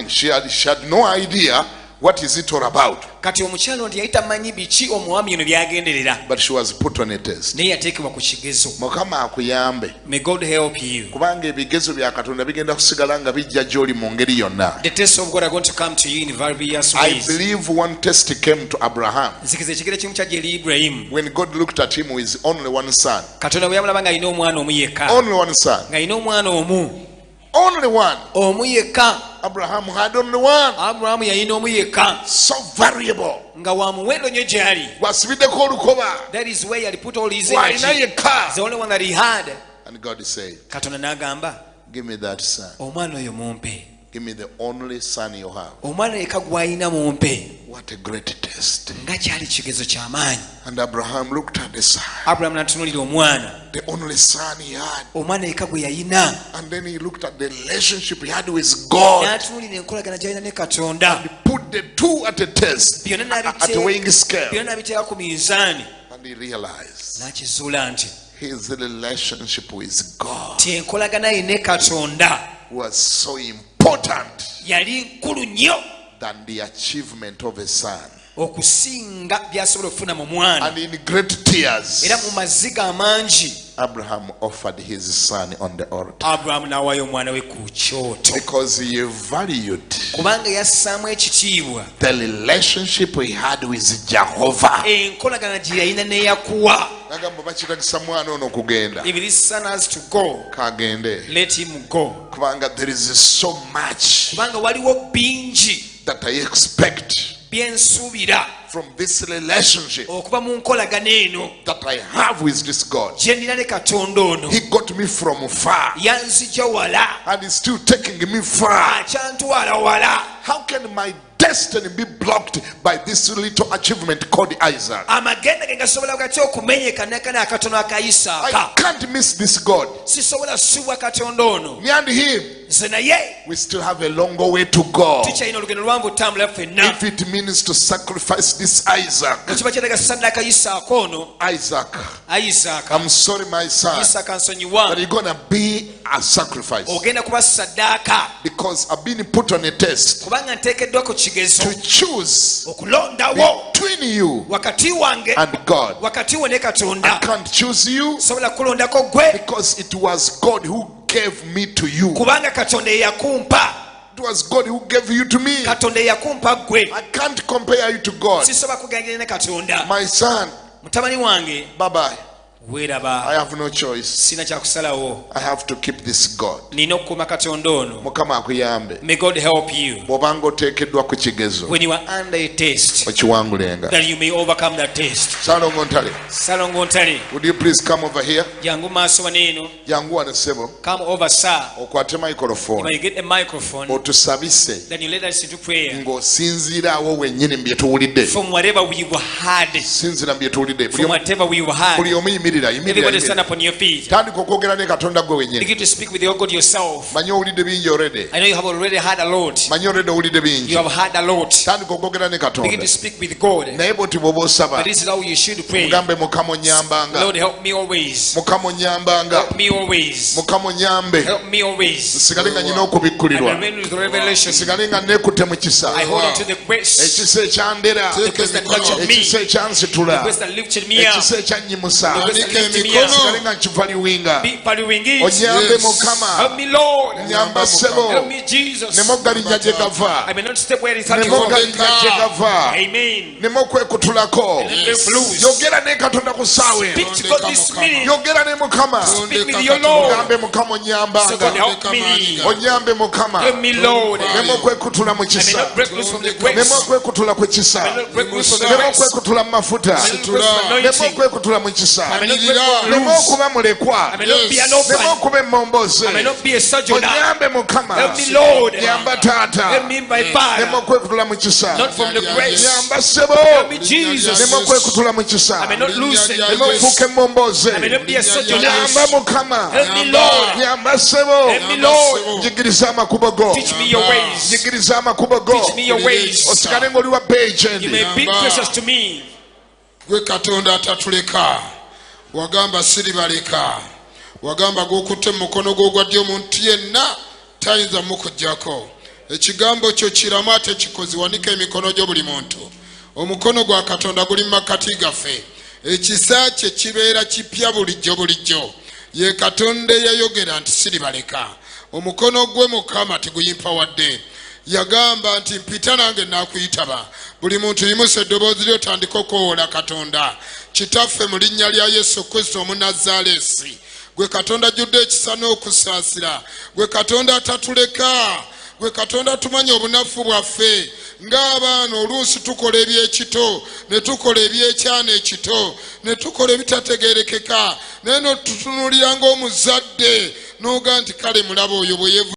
Speaker 2: she had no idea what is it all about.
Speaker 3: Kati omukyala nti yayita manyi biki omuwami ono byagenderera.
Speaker 2: But she was put on a test.
Speaker 3: Naye yateekebwa ku kigezo.
Speaker 2: Mukama akuyambe.
Speaker 3: May God help you.
Speaker 2: Kubanga ebigezo bya Katonda bigenda kusigala nga bijja gy'oli mu ngeri yonna.
Speaker 3: The tests of God are going to come to you in various
Speaker 2: I
Speaker 3: ways.
Speaker 2: believe one test came to Abraham.
Speaker 3: Nzikiriza ekigere kimu kyajja eri Ibrahim.
Speaker 2: When God looked at him with only one son.
Speaker 3: Katonda bwe yamulaba ng'alina omwana omu yekka.
Speaker 2: Only one son.
Speaker 3: Ng'alina omwana omu.
Speaker 2: Only one.
Speaker 3: Omu yekka.
Speaker 2: Abraham had only one.
Speaker 3: Abraham yalina omu yekka.
Speaker 2: So variable.
Speaker 3: Nga wa muwendo nnyo gy'ali.
Speaker 2: Wasibiddeko olukoba.
Speaker 3: That is where he had put all his
Speaker 2: Waalina
Speaker 3: energy.
Speaker 2: yekka.
Speaker 3: The only one that he had.
Speaker 2: And God said,
Speaker 3: Katonda n'agamba,
Speaker 2: give me that son.
Speaker 3: omwana oyo mumpe.
Speaker 2: Give me the only son you have.
Speaker 3: Omwana yekka gw'alina mumpe.
Speaker 2: What a great test.
Speaker 3: Nga kyali kigezo ky'amaanyi.
Speaker 2: And Abraham looked at the son.
Speaker 3: Abraham n'atunuulira omwana.
Speaker 2: The only son he had.
Speaker 3: Omwana yekka gwe yalina.
Speaker 2: And then he looked at the relationship he had with God.
Speaker 3: N'atunuulira enkolagana gy'alina ne Katonda.
Speaker 2: He put the two at a test. At a weighing scale.
Speaker 3: Byonna n'abiteeka ku minzaani.
Speaker 2: And he realized
Speaker 3: N'akizuula nti
Speaker 2: his relationship with God
Speaker 3: ti enkolagana ye ne Katonda
Speaker 2: was so important
Speaker 3: yali nkulu nnyo
Speaker 2: than the achievement of a son.
Speaker 3: okusinga by'asobola okufuna mu mwana.
Speaker 2: And in great tears,
Speaker 3: Era mu maziga amangi
Speaker 2: Abraham offered his son on the altar.
Speaker 3: Abraham n'awaayo omwana we ku kyoto.
Speaker 2: Because he valued
Speaker 3: Kubanga yassaamu ekitiibwa
Speaker 2: the relationship he had with Jehovah.
Speaker 3: enkolagana gye yalina n'eyakuwa.
Speaker 2: Nagamba bakiragisa mwana ono okugenda.
Speaker 3: If this son has to go,
Speaker 2: Kagende.
Speaker 3: let him go.
Speaker 2: Kubanga there is so much
Speaker 3: Kubanga waliwo bingi
Speaker 2: that I expect
Speaker 3: byensuubira
Speaker 2: from this relationship
Speaker 3: okuva mu nkolagana eno
Speaker 2: that I have with this God.
Speaker 3: gye nnina ne Katonda ono.
Speaker 2: He got me from far
Speaker 3: Yanzigya wala,
Speaker 2: and is still taking me far.
Speaker 3: akyantwala wala.
Speaker 2: How can my destiny be blocked by this little achievement called Isaac?
Speaker 3: Amagenda ge gasobola gatya okumenyekanakana akatono aka
Speaker 2: I
Speaker 3: Isaaka.
Speaker 2: can't miss this God.
Speaker 3: Sisobola ssubwa Katonda ono.
Speaker 2: Me and him,
Speaker 3: Nze naye
Speaker 2: we still have a longer way to go.
Speaker 3: tukyalina olugendo lwangu otambula ffenna.
Speaker 2: If it means to sacrifice this Isaac,
Speaker 3: Bwe kiba kyetaaga ssaddaaka Isaaka ono,
Speaker 2: Isaac,
Speaker 3: Isaaka,
Speaker 2: I'm sorry, my son,
Speaker 3: Isaaka nsonyiwa,
Speaker 2: but you're gonna be a sacrifice
Speaker 3: ogenda kuba ssaddaaka
Speaker 2: because I've been put on a test
Speaker 3: kubanga nteekeddwa ku kigezo
Speaker 2: to choose
Speaker 3: okulondawo
Speaker 2: between between you and God. I can't choose you because it was God who gave me to you. It was God who gave you to me. I can't compare you to God. My son, bye-bye. I have no choice. I have to keep this God. May God
Speaker 3: help you. When you are under a test, that you may overcome that test.
Speaker 2: Would you please come over here?
Speaker 3: Come over, sir. When you get a microphone, then you let us into prayer. From whatever we were had. From whatever we were had. Everybody stand up on your feet. Begin to speak with your God yourself. I know you have already had a lot. You have had a lot. Begin to speak with God. But this is how you should pray. Lord, help me always. Help me always. Help me always. I remain with revelation. I hold on to the grace. The grace that nurtured me. The grace that lifted me up. Help me, Lord. Help me, Jesus. I may not step where it's hard. Amen. Speak to God this minute. Speak with your Lord. So God help me. Help me, Lord. I may not break loose from the grace. I may not break loose from the grace. I may not break I may not be an orphan. I may not be a sojourner. Help me, Lord. Help me, my Father. Not from the grace. Help me, Jesus. I may not lose it. I may not be a sojourner. Help me, Lord. Help me, Lord. Teach me your ways. Teach me your ways. You may be precious to me.
Speaker 4: Wagamba siri baleka wagamba gokutte mukono gwo gwa ddyo omuntu yenna tayinza mukujjako ekigambo kyo kiramu ate kikozi wanika emikono gyo buli muntu omukono gwa Katonda guli makati gaffe ekisa kye kibeera kipya bulijjo ye Katonda yayogera nti siri baleka omukono gwe Mukama tiguyimpawadde yagamba nti mpita nange nakuyitaba buli muntu yimuse eddoboozi lyo tandika okwowola Katonda Kitaffe mu linnya lya Yesu Kristo Omunazaalesi gwe Katonda ajjudde ekisa n'okusaasira gwe Katonda atatuleka gwe Katonda tumanya obunafu bwaffe ng'abaana oluusi tukola ebyekito ne tukola ebyekyana ekito ne tukola ebitategeerekeka naye n'otutunulira ng'omuzadde n'oga nti kale mulaba oyo bwe